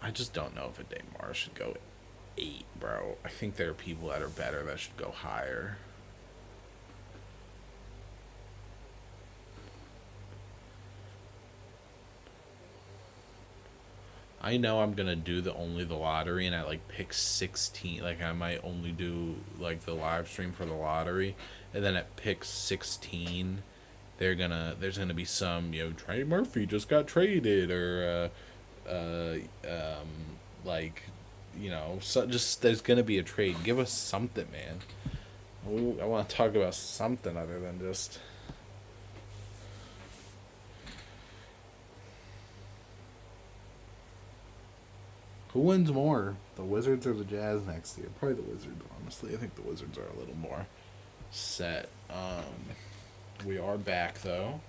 I just don't know if a Damar should go 8, bro. I think there are people that are better that should go higher. I know I'm gonna do the lottery and I like pick 16. Like I might only do like the live stream for the lottery, and then at pick 16, there's gonna be some Trey Murphy just got traded or like so just there's gonna be a trade. Give us something, man. I want to talk about something other than just. Who wins more, the Wizards or the Jazz next year? Probably the Wizards, honestly. I think the Wizards are a little more set. We are back, though.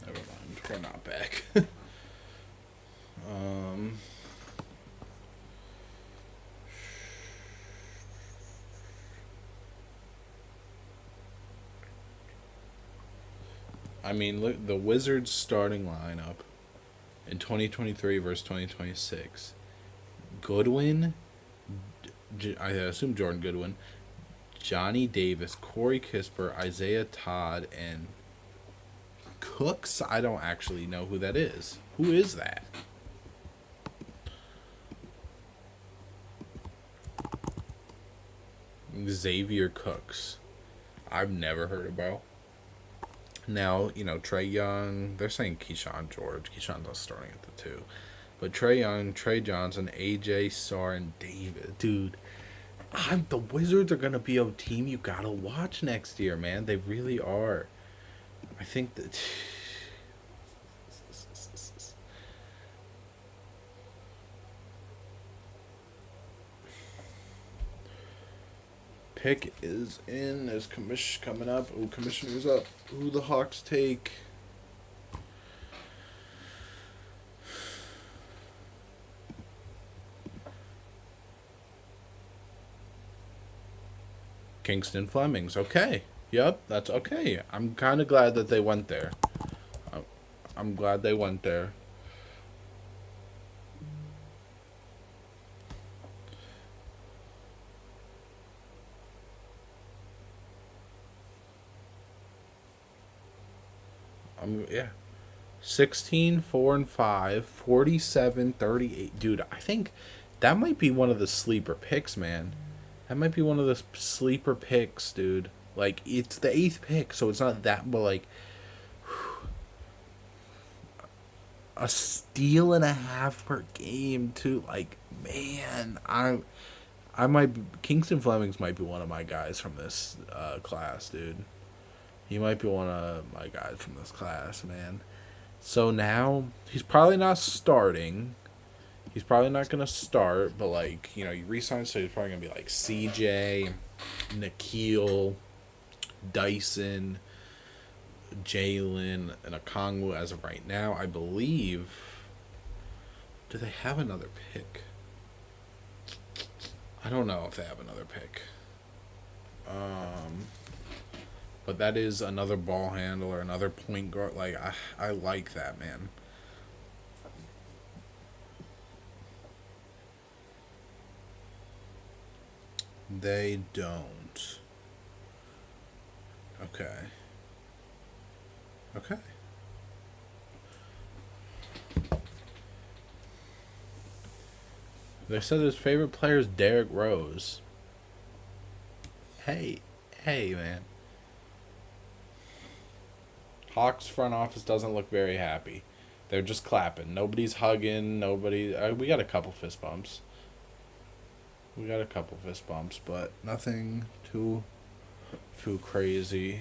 Never mind, we're not back. um, I mean, look, the Wizards starting lineup in 2023 versus 2026. Goodwin, I assume Jordan Goodwin, Johnny Davis, Corey Kispert, Isaiah Todd, and Cooks. I don't actually know who that is. Who is that? Xavier Cooks. I've never heard about. Now, Trae Young, they're saying Keyshawn George. Keyshawn's not starting at the 2. But Trae Young, Trey Johnson, AJ, Sarr, and David. Dude, the Wizards are going to be a team you got to watch next year, man. They really are. I think that. pick is in. There's commission coming up. Ooh, commissioner's up. Who the Hawks take? Kingston Flemings. Okay. Yep, that's okay. I'm kind of glad that they went there. I'm glad they went there. Yeah. 16, 4, and 5, 47, 38. Dude, I think that might be one of the sleeper picks, man. That might be one of the sleeper picks, dude. Like, it's the 8th pick, so it's not that, but like, a steal and a half per game, too. Like, man, I might Kingston Flemings might be one of my guys from this class, dude. He might be one of my guys from this class, man. So now he's probably not starting. He's probably not gonna start, but like, you know, you resign, so he's probably gonna be like CJ, Nikhil, Dyson, Jalen, and Okongwu as of right now. I believe. Do they have another pick? I don't know if they have another pick. But that is another ball handler, another point guard. Like, I like that, man. They don't. Okay. Okay. They said his favorite player is Derrick Rose. Hey, man. Hawks front office doesn't look very happy. They're just clapping. Nobody's hugging. Nobody. We got a couple fist bumps. But nothing too crazy.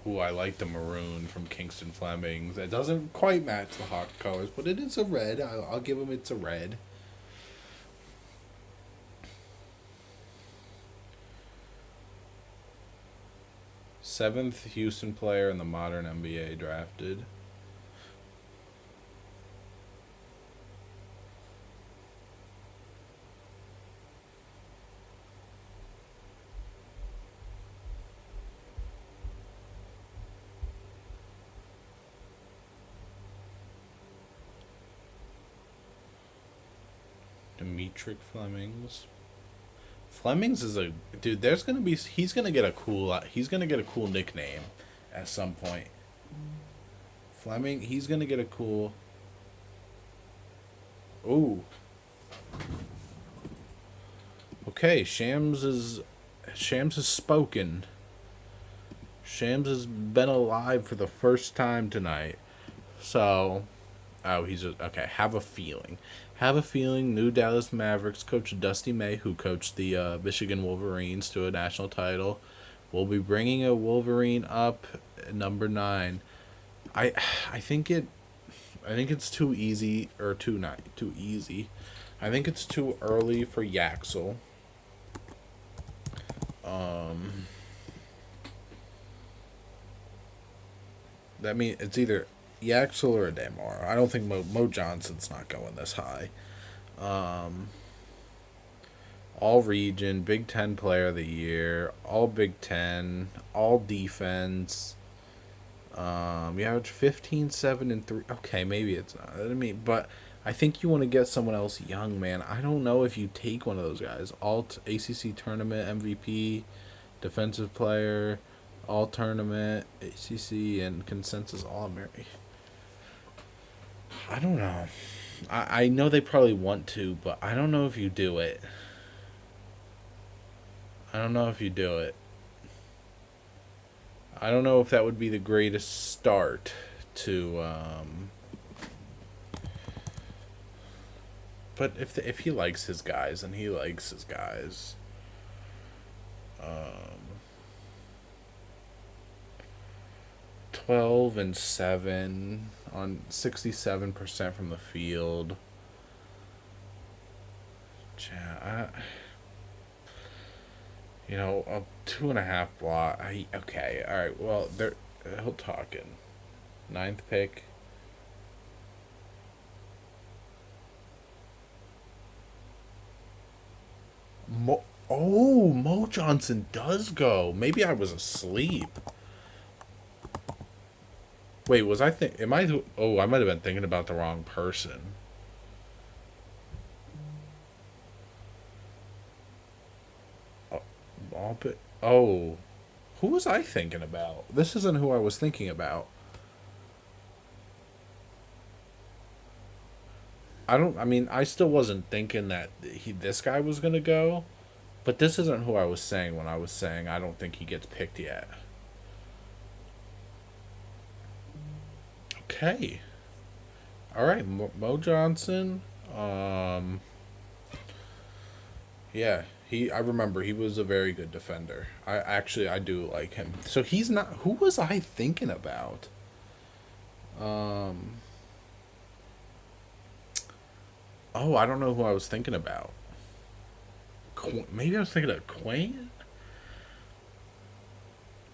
Ooh, I like the maroon from Kingston Flemings. It doesn't quite match the Hawk colors, but it is a red. I'll give him it's a red. Seventh Houston player in the modern NBA drafted. Demetric Flemings. Flemings is a dude. There's gonna be he's gonna get a cool nickname at some point. Fleming, he's gonna get a cool. Ooh. Okay, Shams has spoken. Shams has been alive for the first time tonight. So, okay. Have a feeling. New Dallas Mavericks coach Dusty May, who coached the Michigan Wolverines to a national title, will be bringing a Wolverine up at number 9. I I think it. I think it's too easy or too not too easy. I think it's too early for Yaxel. That means it's either Yaxel or a Damar. I don't think Mo Johnson's not going this high. All region, Big Ten Player of the Year, all Big Ten, all defense. You average 15, 7, and 3. Okay, maybe it's not. I mean, but I think you want to get someone else young, man. I don't know if you take one of those guys. Alt ACC tournament MVP, defensive player, all tournament, ACC, and consensus All American. I don't know. I know they probably want to, but I don't know if you do it. I don't know if you do it. I don't know if that would be the greatest start to. But if he likes his guys and he likes his guys, 12-7 on 67% from the field. Yeah, a 2.5 block. Okay, all right. Well, they're he'll talking. Ninth pick. Mo Johnson does go. Maybe I was asleep. Wait, was I think? Am I? Oh, I might have been thinking about the wrong person. Oh, who was I thinking about? This isn't who I was thinking about. I don't. I mean, I still wasn't thinking that this guy was gonna go, but this isn't who I was saying when I was saying I don't think he gets picked yet. Okay. All right, Mo Johnson. Um, yeah, he. I remember he was a very good defender. I do like him. So he's not. Who was I thinking about? Um. Oh, I don't know who I was thinking about. Maybe I was thinking of Quain.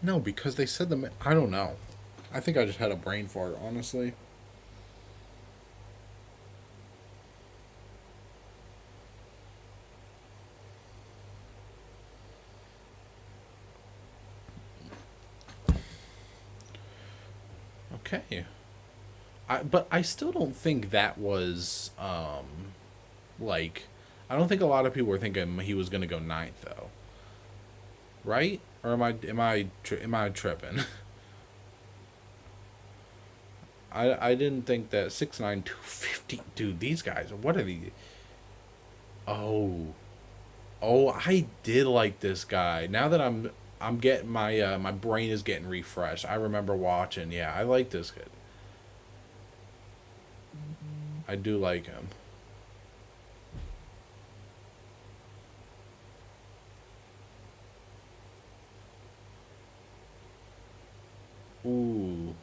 No, because they said the. I don't know. I think I just had a brain fart. Honestly. Okay. But I still don't think that was like. I don't think a lot of people were thinking he was gonna go ninth though. Right? Or am I tripping? I didn't think that 6'9", 250. Dude, these guys. What are these? Oh, I did like this guy. Now that I'm getting my brain is getting refreshed. I remember watching. Yeah, I like this kid. I do like him. Ooh,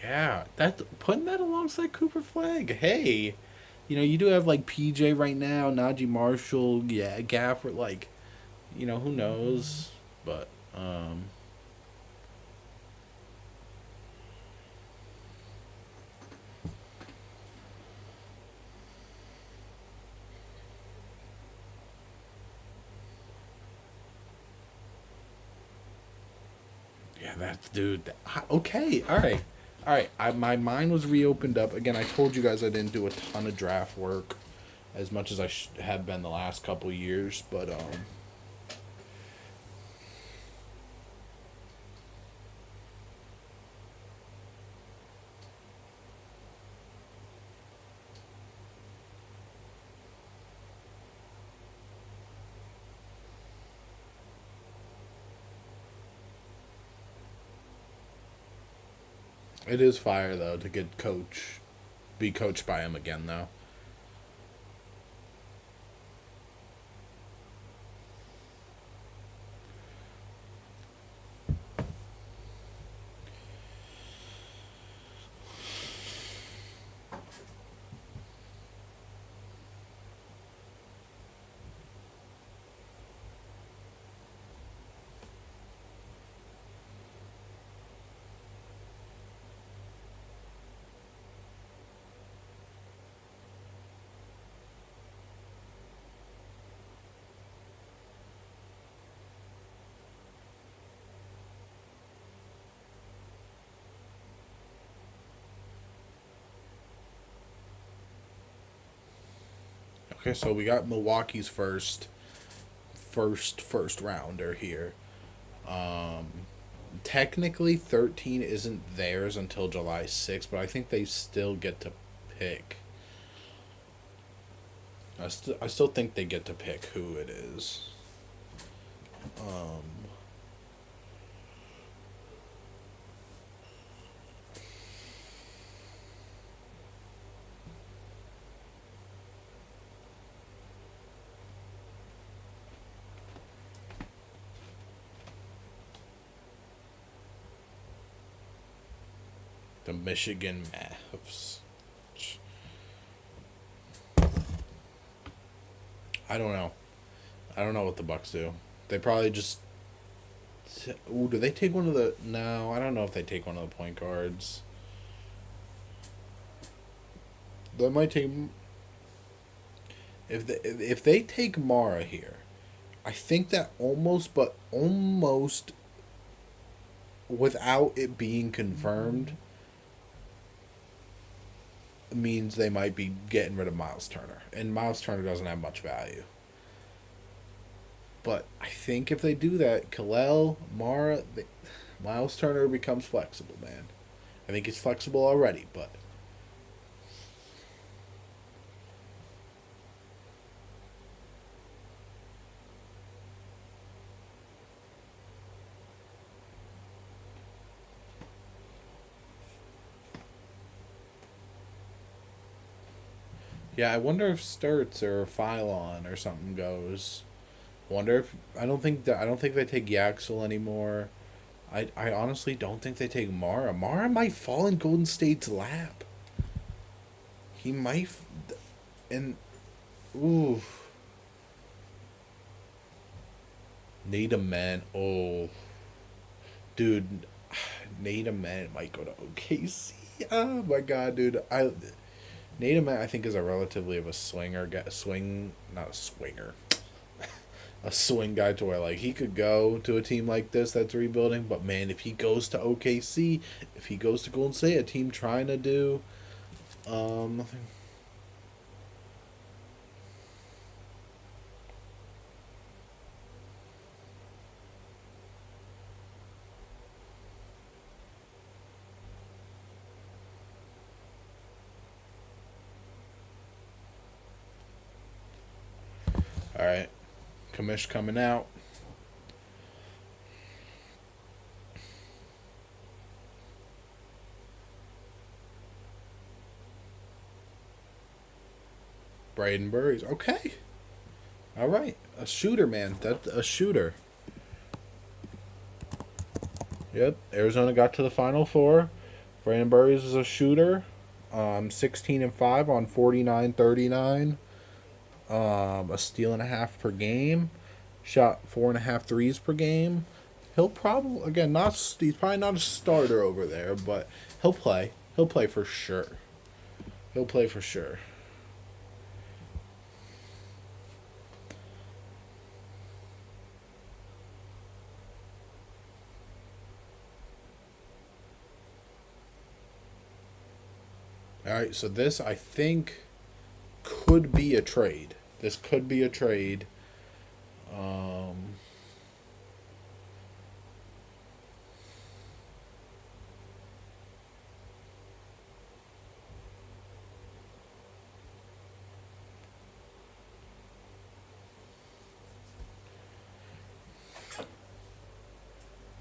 yeah. That putting that alongside Cooper Flag. Hey, you do have like PJ right now, Najee Marshall, yeah, Gafford. Like, who knows? But yeah, that's dude. Okay, all right, all right. My mind was reopened up again. I told you guys I didn't do a ton of draft work as much as I have been the last couple years, but it is fire though to be coached by him again though. Okay, so we got Milwaukee's first rounder here. Technically, 13 isn't theirs until July 6th, but I think they still get to pick. I still think they get to pick who it is. The Michigan Mavs. I don't know. I don't know what the Bucks do. They probably just. Ooh, do they take one of the? No, I don't know if they take one of the point guards. They might take. If they take Mara here, I think that almost without it being confirmed means they might be getting rid of Miles Turner, and Miles Turner doesn't have much value. But I think if they do that, Kalel, Mara, Miles Turner becomes flexible, man. I think he's flexible already, but yeah, I wonder if Sturts or Phylon or something goes. Wonder if I don't think they take Yaxel anymore. I honestly don't think they take Mara. Mara might fall in Golden State's lap. He might, and ooh, Nate Man. Oh, dude, Nate Man might go to OKC. Oh my god, dude. Nate Man I think is a relatively of a swinger, swing, not a swinger, a swing guy to where like he could go to a team like this that's rebuilding. But man, if he goes to OKC, if he goes to Golden State, a team trying to do, um, all right, Kamish coming out. Braden Burries. Okay, all right, a shooter, man. That's a shooter. Yep, Arizona got to the Final Four. Brandon Burries is a shooter. 16 and 5 on 49-39. A steal and a half per game. Shot 4.5 threes per game. He'll probably again not he's probably not a starter over there, but he'll play. He'll play for sure. He'll play for sure. All right, so this I think could be a trade. This could be a trade. Um,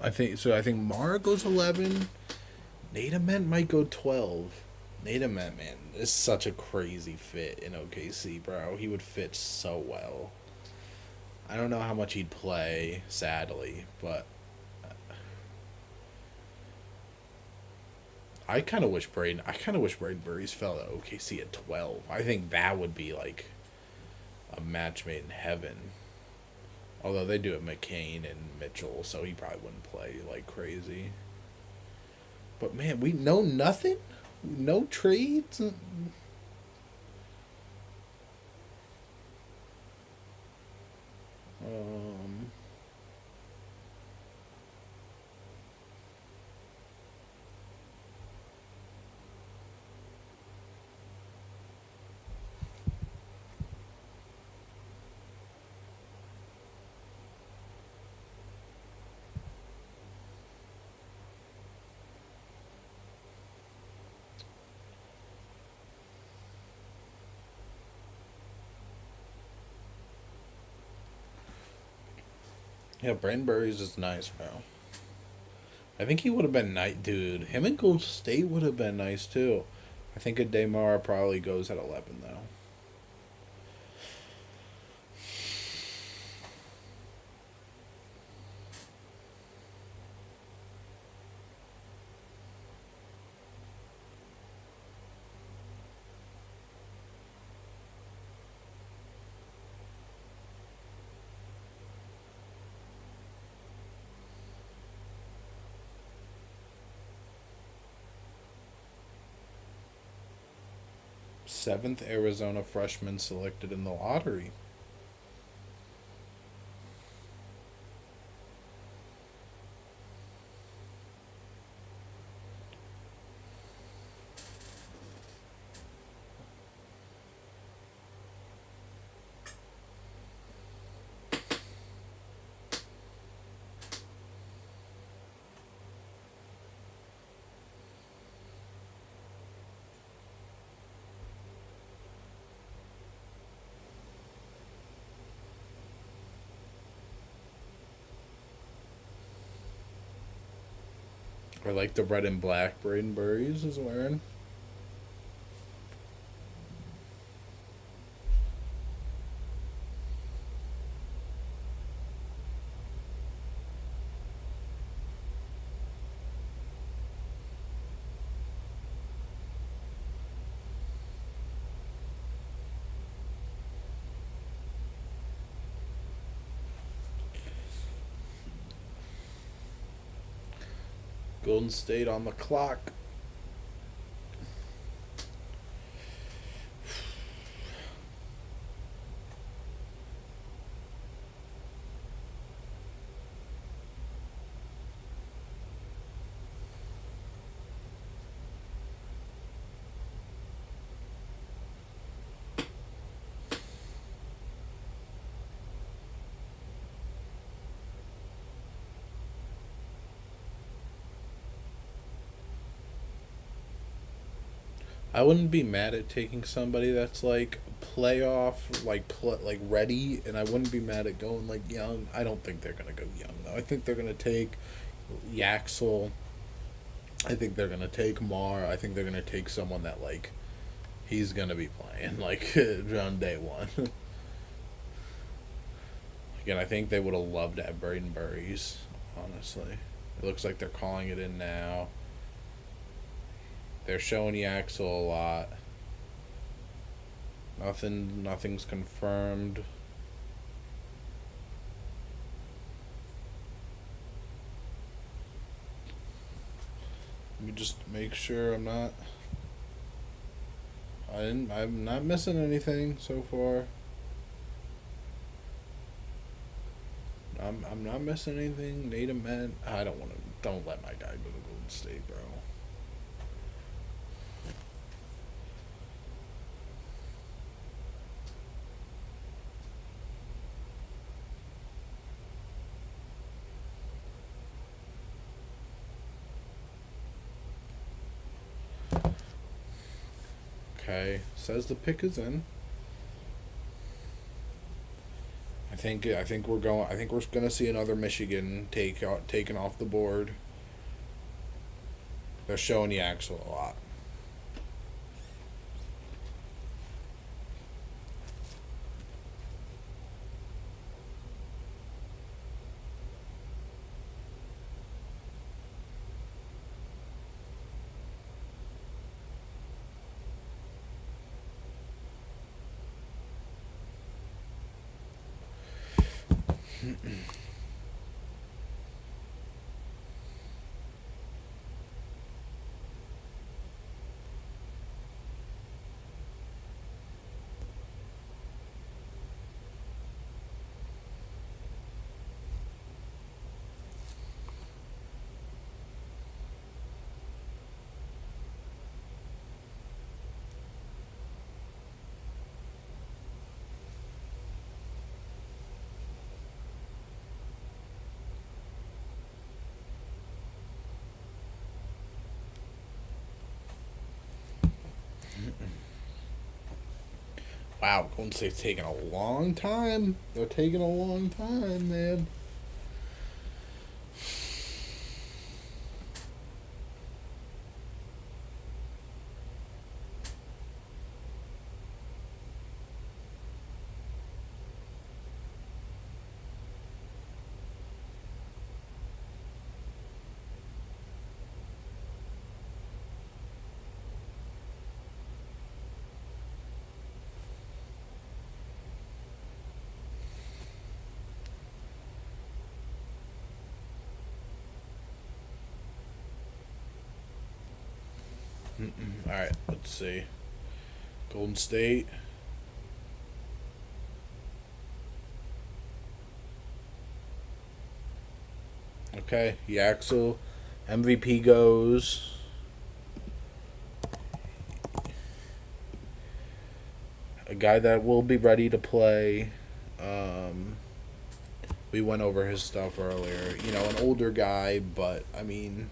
I think so. I think Mara goes 11. Nadament might go 12. Nadament, man, is such a crazy fit in OKC, bro. He would fit so well. I don't know how much he'd play, sadly, but I kind of wish Braden Burries fell to OKC at 12. I think that would be like a match made in heaven. Although they do it McCain and Mitchell, so he probably wouldn't play like crazy. But man, we know nothing. No trades. Um, Yeah, Brandon Burries is nice, bro. I think he would have been nice, dude. Him and Gold State would have been nice too. I think a Demar probably goes at 11 though. Seventh Arizona freshman selected in the lottery. Or like the red and black Braden Burries is wearing. Golden State on the clock. I wouldn't be mad at taking somebody that's like playoff, like ready, and I wouldn't be mad at going like young. I don't think they're gonna go young though. I think they're gonna take Yaxel. I think they're gonna take Mar. I think they're gonna take someone that like he's gonna be playing like on day one. Again, I think they would have loved to have Braden Burries. Honestly, it looks like they're calling it in now. They're showing Yaxel a lot. Nothing's confirmed. Let me just make sure I'm not missing anything so far. I'm not missing anything. Native men. I don't let my guy go to Golden State, bro. Okay, says the pick is in. I think we're gonna see another Michigan taken off the board. They're showing Yaxel a lot. Wow, Golden State's taking a long time. They're taking a long time, man. All right, let's see. Golden State. Okay, Yaxel. MVP goes. A guy that will be ready to play. Um, we went over his stuff earlier. You know, an older guy, but I mean,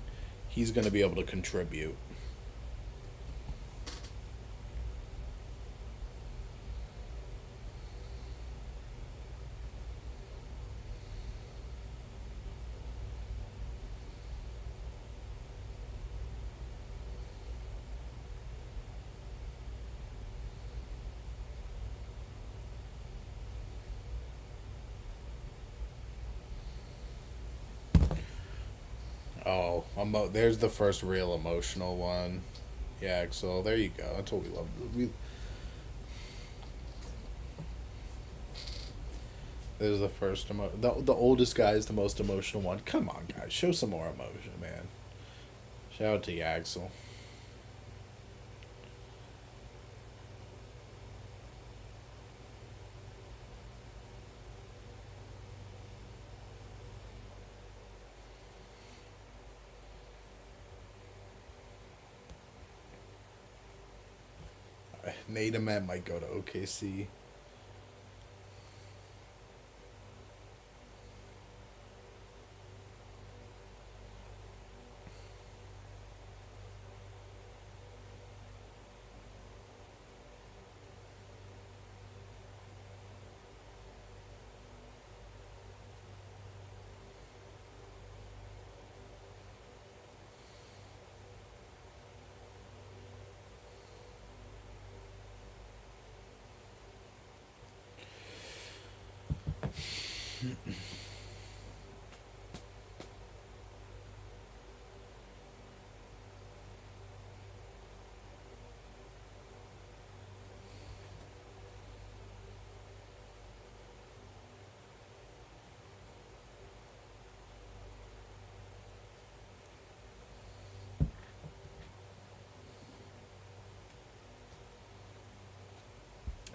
he's going to be able to contribute. Oh, there's the first real emotional one. Yeah, Axel. There you go. That's what we love. There's the first the oldest guy is the most emotional one. Come on, guys, show some more emotion, man. Shout out to Yaxel. Nate Amet might go to OKC.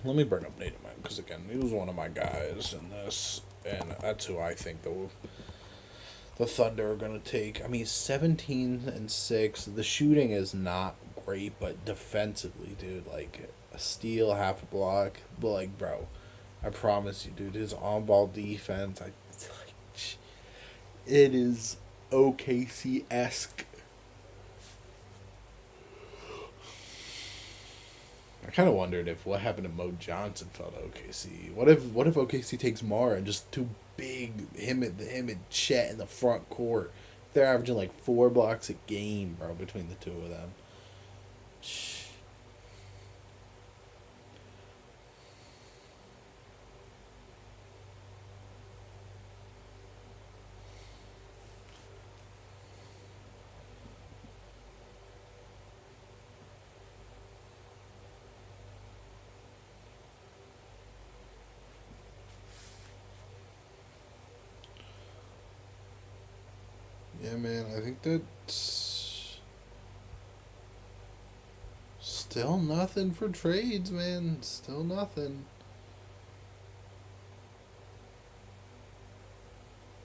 Let me bring up Nate Amet because again, he was one of my guys in this, and that's who I think the Thunder are gonna take. I mean, 17-6. The shooting is not great, but defensively, dude, like a steal, half a block, but like, bro, I promise you, dude, his on-ball defense, it is OKC esque. I kind of wondered if what happened to Mo Johnson fell to OKC. What if OKC takes Mara and just too big him and Chet in the front court? They're averaging like 4 blocks a game, bro, between the two of them. Yeah, man, I think that's still nothing for trades, man. Still nothing.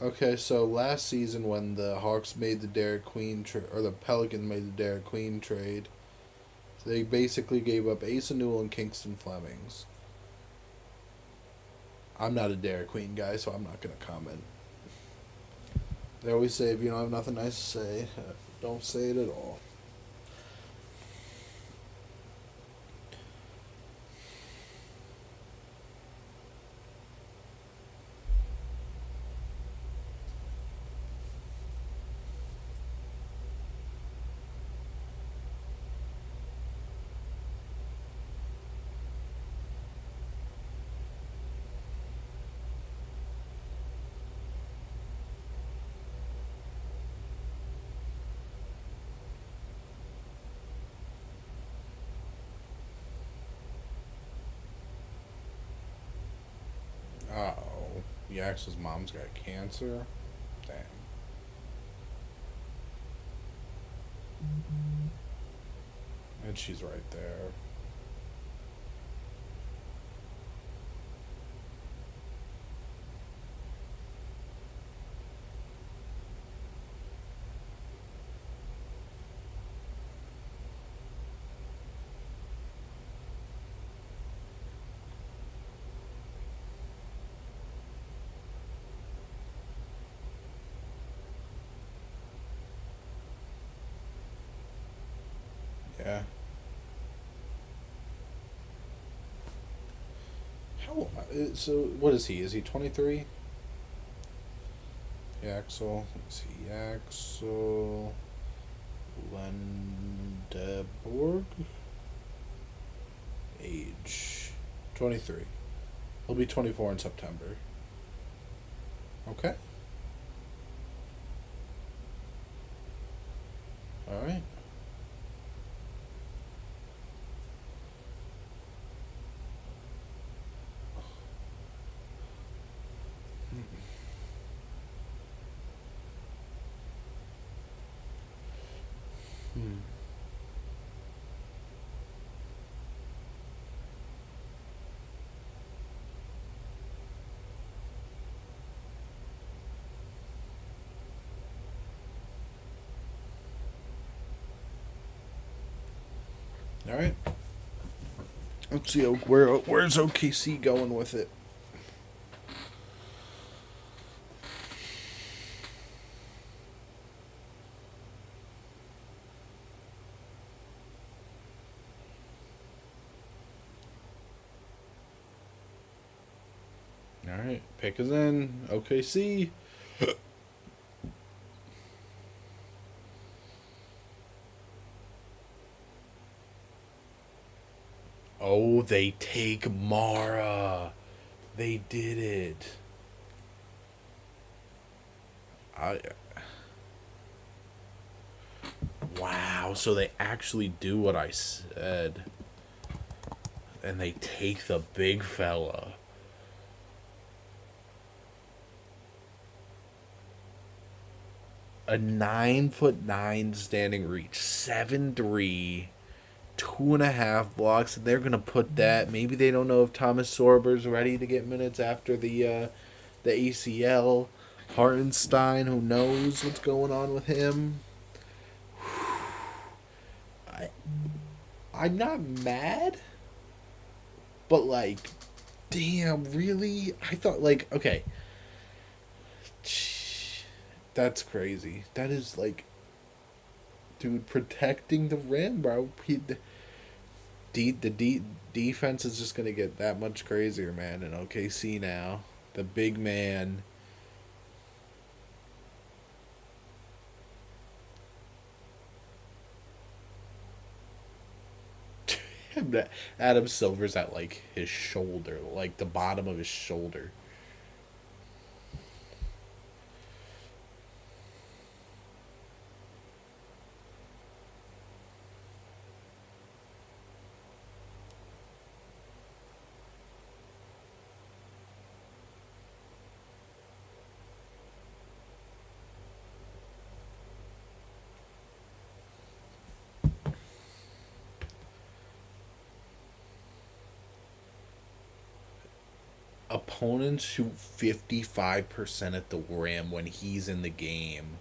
Okay, so last season when the Hawks made the Derek Queen or the Pelicans made the Derek Queen trade, they basically gave up Asa Newell and Kingston Flemings. I'm not a Derek Queen guy, so I'm not gonna comment. They always say if you don't have nothing nice to say, don't say it at all. Oh, Yax's mom's got cancer. Damn. And she's right there. Yeah. How? So what is he? Is he 23? Yaxel. Let's see. Yaxel Lendeborg. Age 23. He'll be 24 in September. Okay. All right. Hmm. All right. Let's see where's OKC going with it. All right. Pick is in. OKC. Oh, they take Mara. They did it. I Wow, so they actually do what I said. And they take the big fella. A 9'9" standing reach, 7'3", 2.5 blocks. They're gonna put that. Maybe they don't know if Thomas Sorber's ready to get minutes after the ACL. Hartenstein, who knows what's going on with him. I I'm not mad, but like, damn, really? I thought like, okay, that's crazy. That is like, dude, protecting the rim, bro. The defense is just gonna get that much crazier, man. In OKC now, the big man. Adam Silver's at like his shoulder, like the bottom of his shoulder. Opponents shoot 55% at the rim when he's in the game.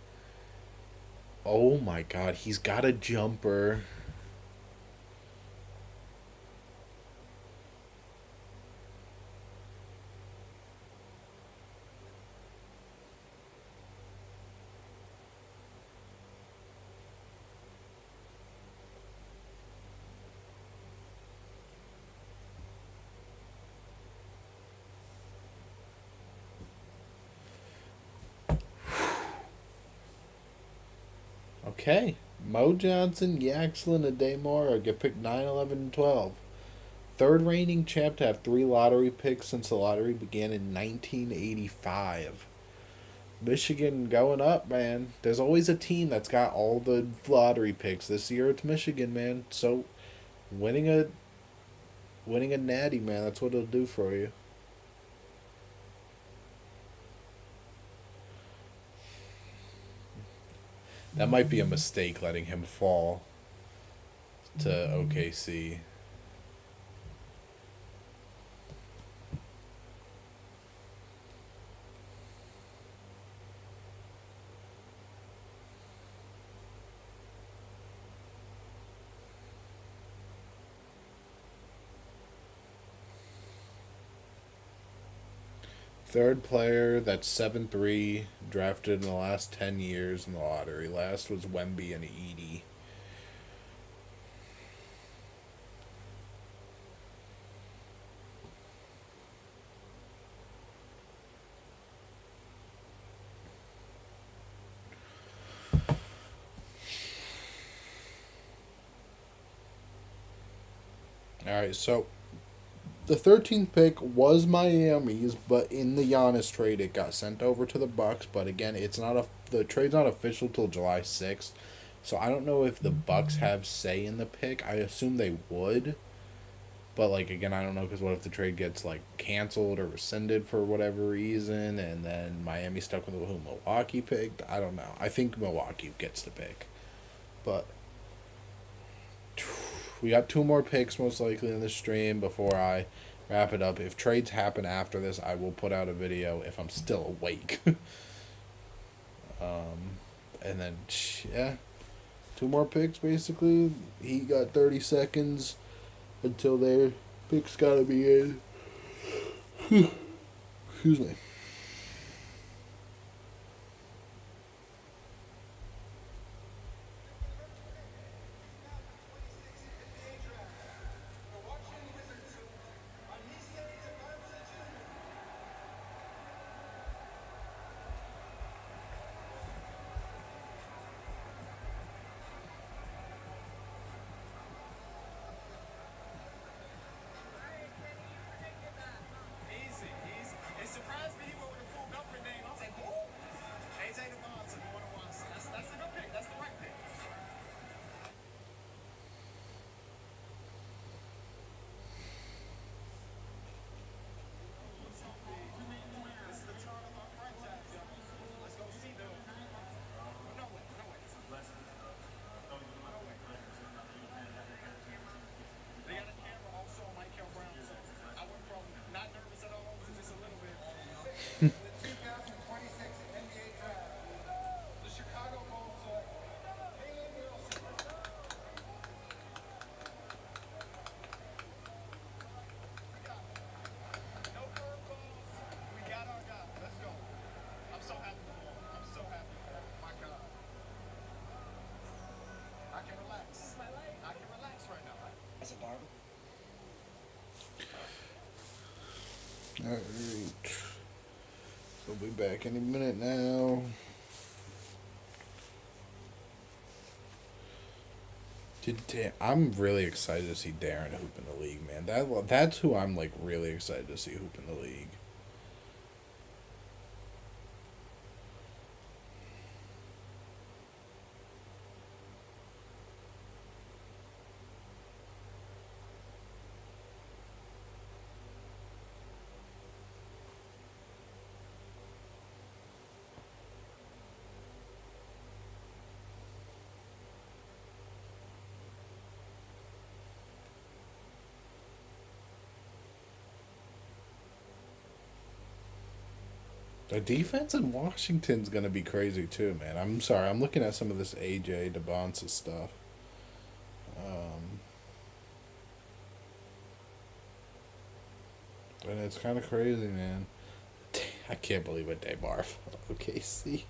Oh my god, he's got a jumper. Okay. Mo Johnson, Yaxlin, and Daymora get picked 9, 11, and 12. Third reigning champ to have 3 lottery picks since the lottery began in 1985. Michigan going up, man. There's always a team that's got all the lottery picks. This year it's Michigan, man. So winning a winning a natty, man, that's what it'll do for you. That might be a mistake letting him fall. to OKC. Third player that's 7'3", drafted in the last 10 years in the lottery. Last was Wemby and Edie. All right, so the 13th pick was Miami's, but in the Giannis trade, it got sent over to the Bucks. But again, it's not the trade's not official till July 6th, so I don't know if the Bucks have say in the pick. I assume they would, but like again, I don't know because what if the trade gets like canceled or rescinded for whatever reason, and then Miami stuck with who Milwaukee picked. I don't know. I think Milwaukee gets the pick, but we got two more picks most likely in the stream before I wrap it up. If trades happen after this, I will put out a video if I'm still awake. And then, yeah, two more picks basically. He got 30 seconds until their picks gotta be in. Excuse me. Alright. We'll be back any minute now. I'm really excited to see Darren hoop in the league, man. That's who I'm like really excited to see hoop in the league. The defense in Washington's gonna be crazy too, man. I'm sorry, I'm looking at some of this AJ DeBonsa stuff. Um, and it's kind of crazy, man. I can't believe it, DeMar. Okay, see.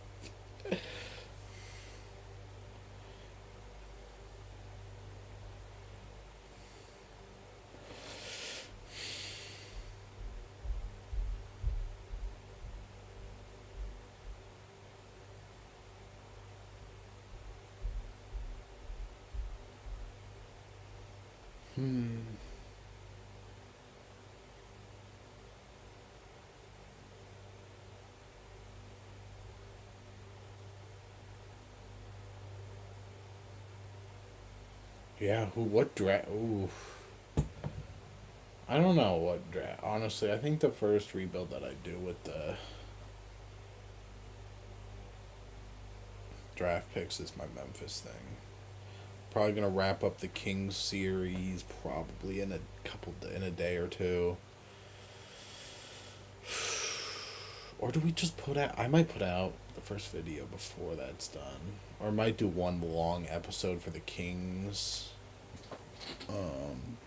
Hmm. Yeah, who? What draft? Ooh, I don't know what draft. Honestly, I think the first rebuild that I do with the draft picks is my Memphis thing. Probably gonna wrap up the Kings series probably in a day or two. Or do we just put out? I might put out the first video before that's done, or might do one long episode for the Kings. Um,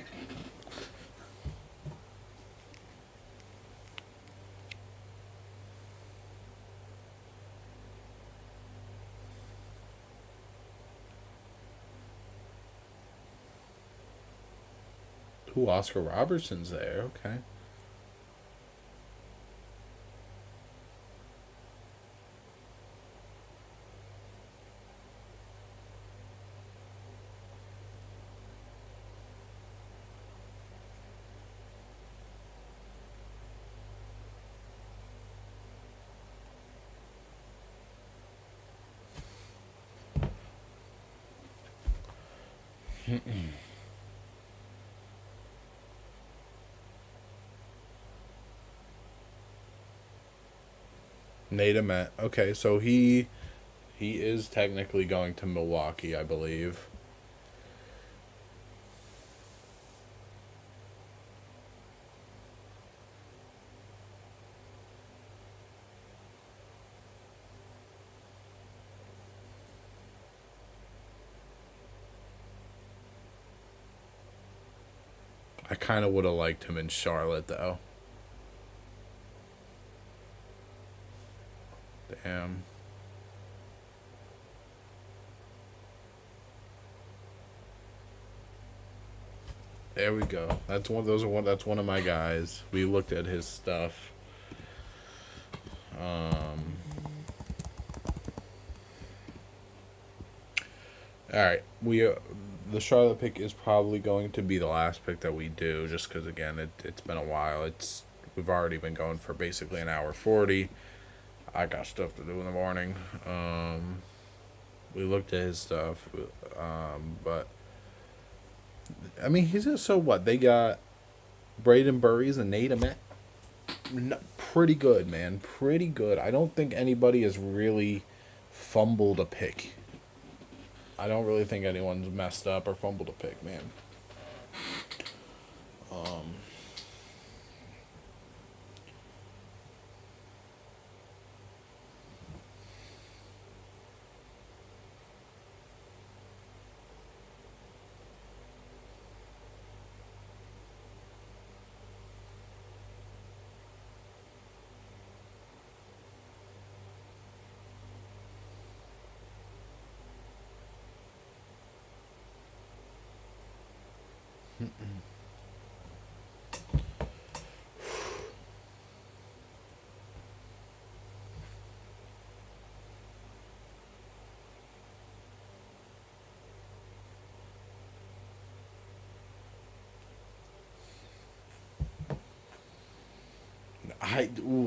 Ooh, Oscar Robertson's there. Okay. Nate Met. Okay, so he is technically going to Milwaukee, I believe. I kind of would have liked him in Charlotte, though. Damn. There we go. That's one. Those are one. That's one of my guys. We looked at his stuff. Um. All right. The Charlotte pick is probably going to be the last pick that we do, just because again it's been a while. We've already been going for basically an hour 40. I got stuff to do in the morning. We looked at his stuff, but I mean he's just so what they got. Braden Burries and Nate Met. Pretty good, man. Pretty good. I don't think anybody has really fumbled a pick. I don't really think anyone's messed up or fumbled a pick, man. Um,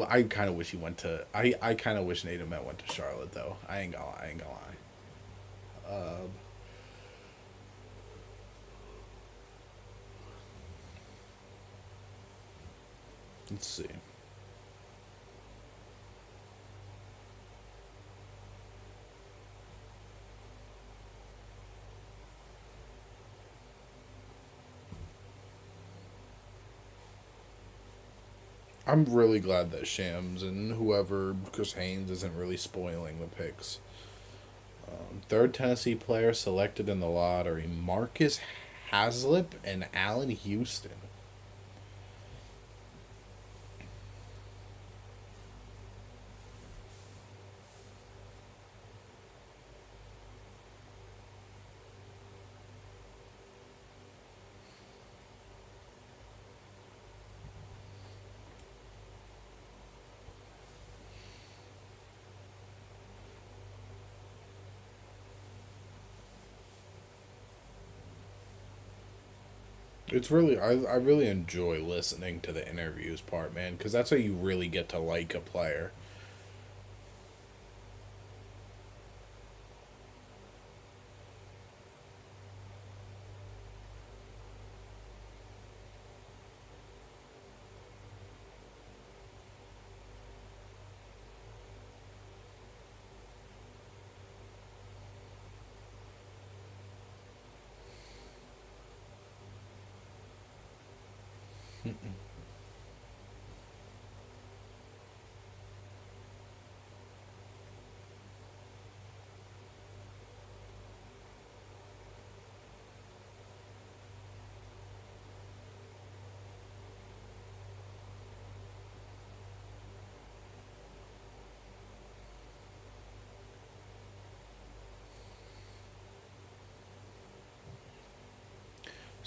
I kind of wish he went to. I kind of wish Nate Met went to Charlotte though. I ain't gonna lie. Let's see. I'm really glad that Shams and whoever Chris Haynes isn't really spoiling the picks. Third Tennessee player selected in the lottery: Marcus Haslip and Allen Houston. It's really I really enjoy listening to the interviews part, man, because that's how you really get to like a player.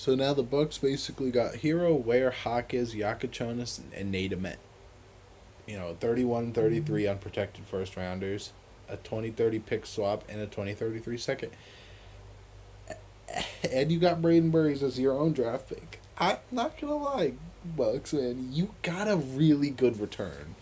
So now the Bucks basically got Hero, Ware, Hawkins, Yakachonis, and Nate Met. 31-33 unprotected first rounders, a 2030 pick swap, and a 2033 second. And you got Braden Burries as your own draft pick. I'm not gonna lie, Bucks, man, you got a really good return.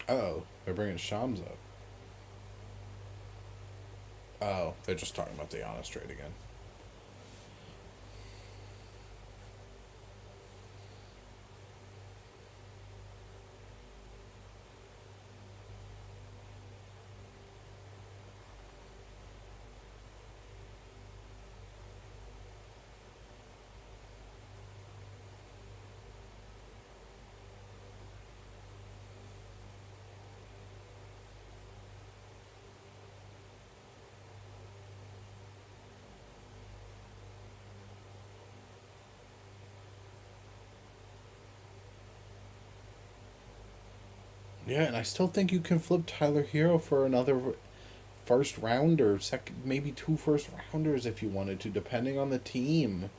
Oh, they're bringing Shams up. Oh, they're just talking about the Giannis trade again. Yeah, and I still think you can flip Tyler Hero for another first rounder, second, maybe two first rounders if you wanted to, depending on the team.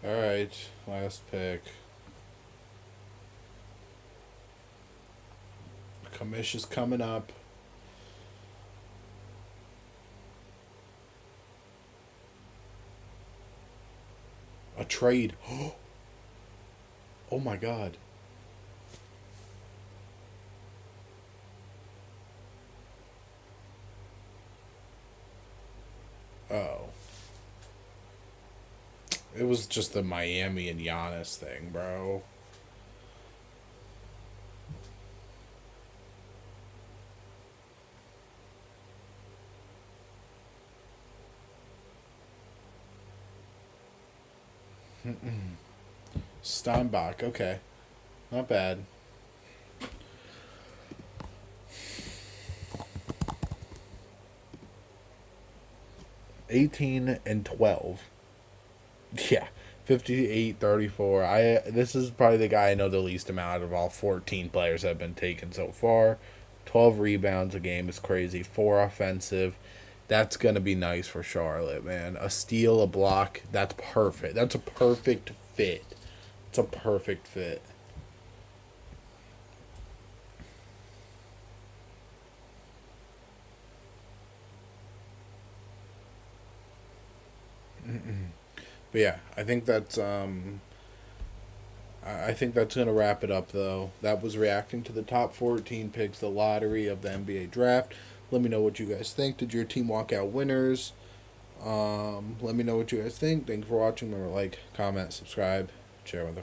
All right, last pick. Commish is coming up. A trade. Oh my god. Oh. It was just the Miami and Giannis thing, bro. Steinbach, okay. Not bad. 18-12. Yeah. 58-34. This is probably the guy I know the least amount of all 14 players that have been taken so far. 12 rebounds a game is crazy. 4 offensive. That's going to be nice for Charlotte, man. A steal, a block. That's perfect. That's a perfect fit. It's a perfect fit. But yeah, I think that's gonna wrap it up though. That was reacting to the top 14 picks, the lottery of the NBA draft. Let me know what you guys think. Did your team walk out winners? Let me know what you guys think. Thank you for watching. Remember, like, comment, subscribe, share with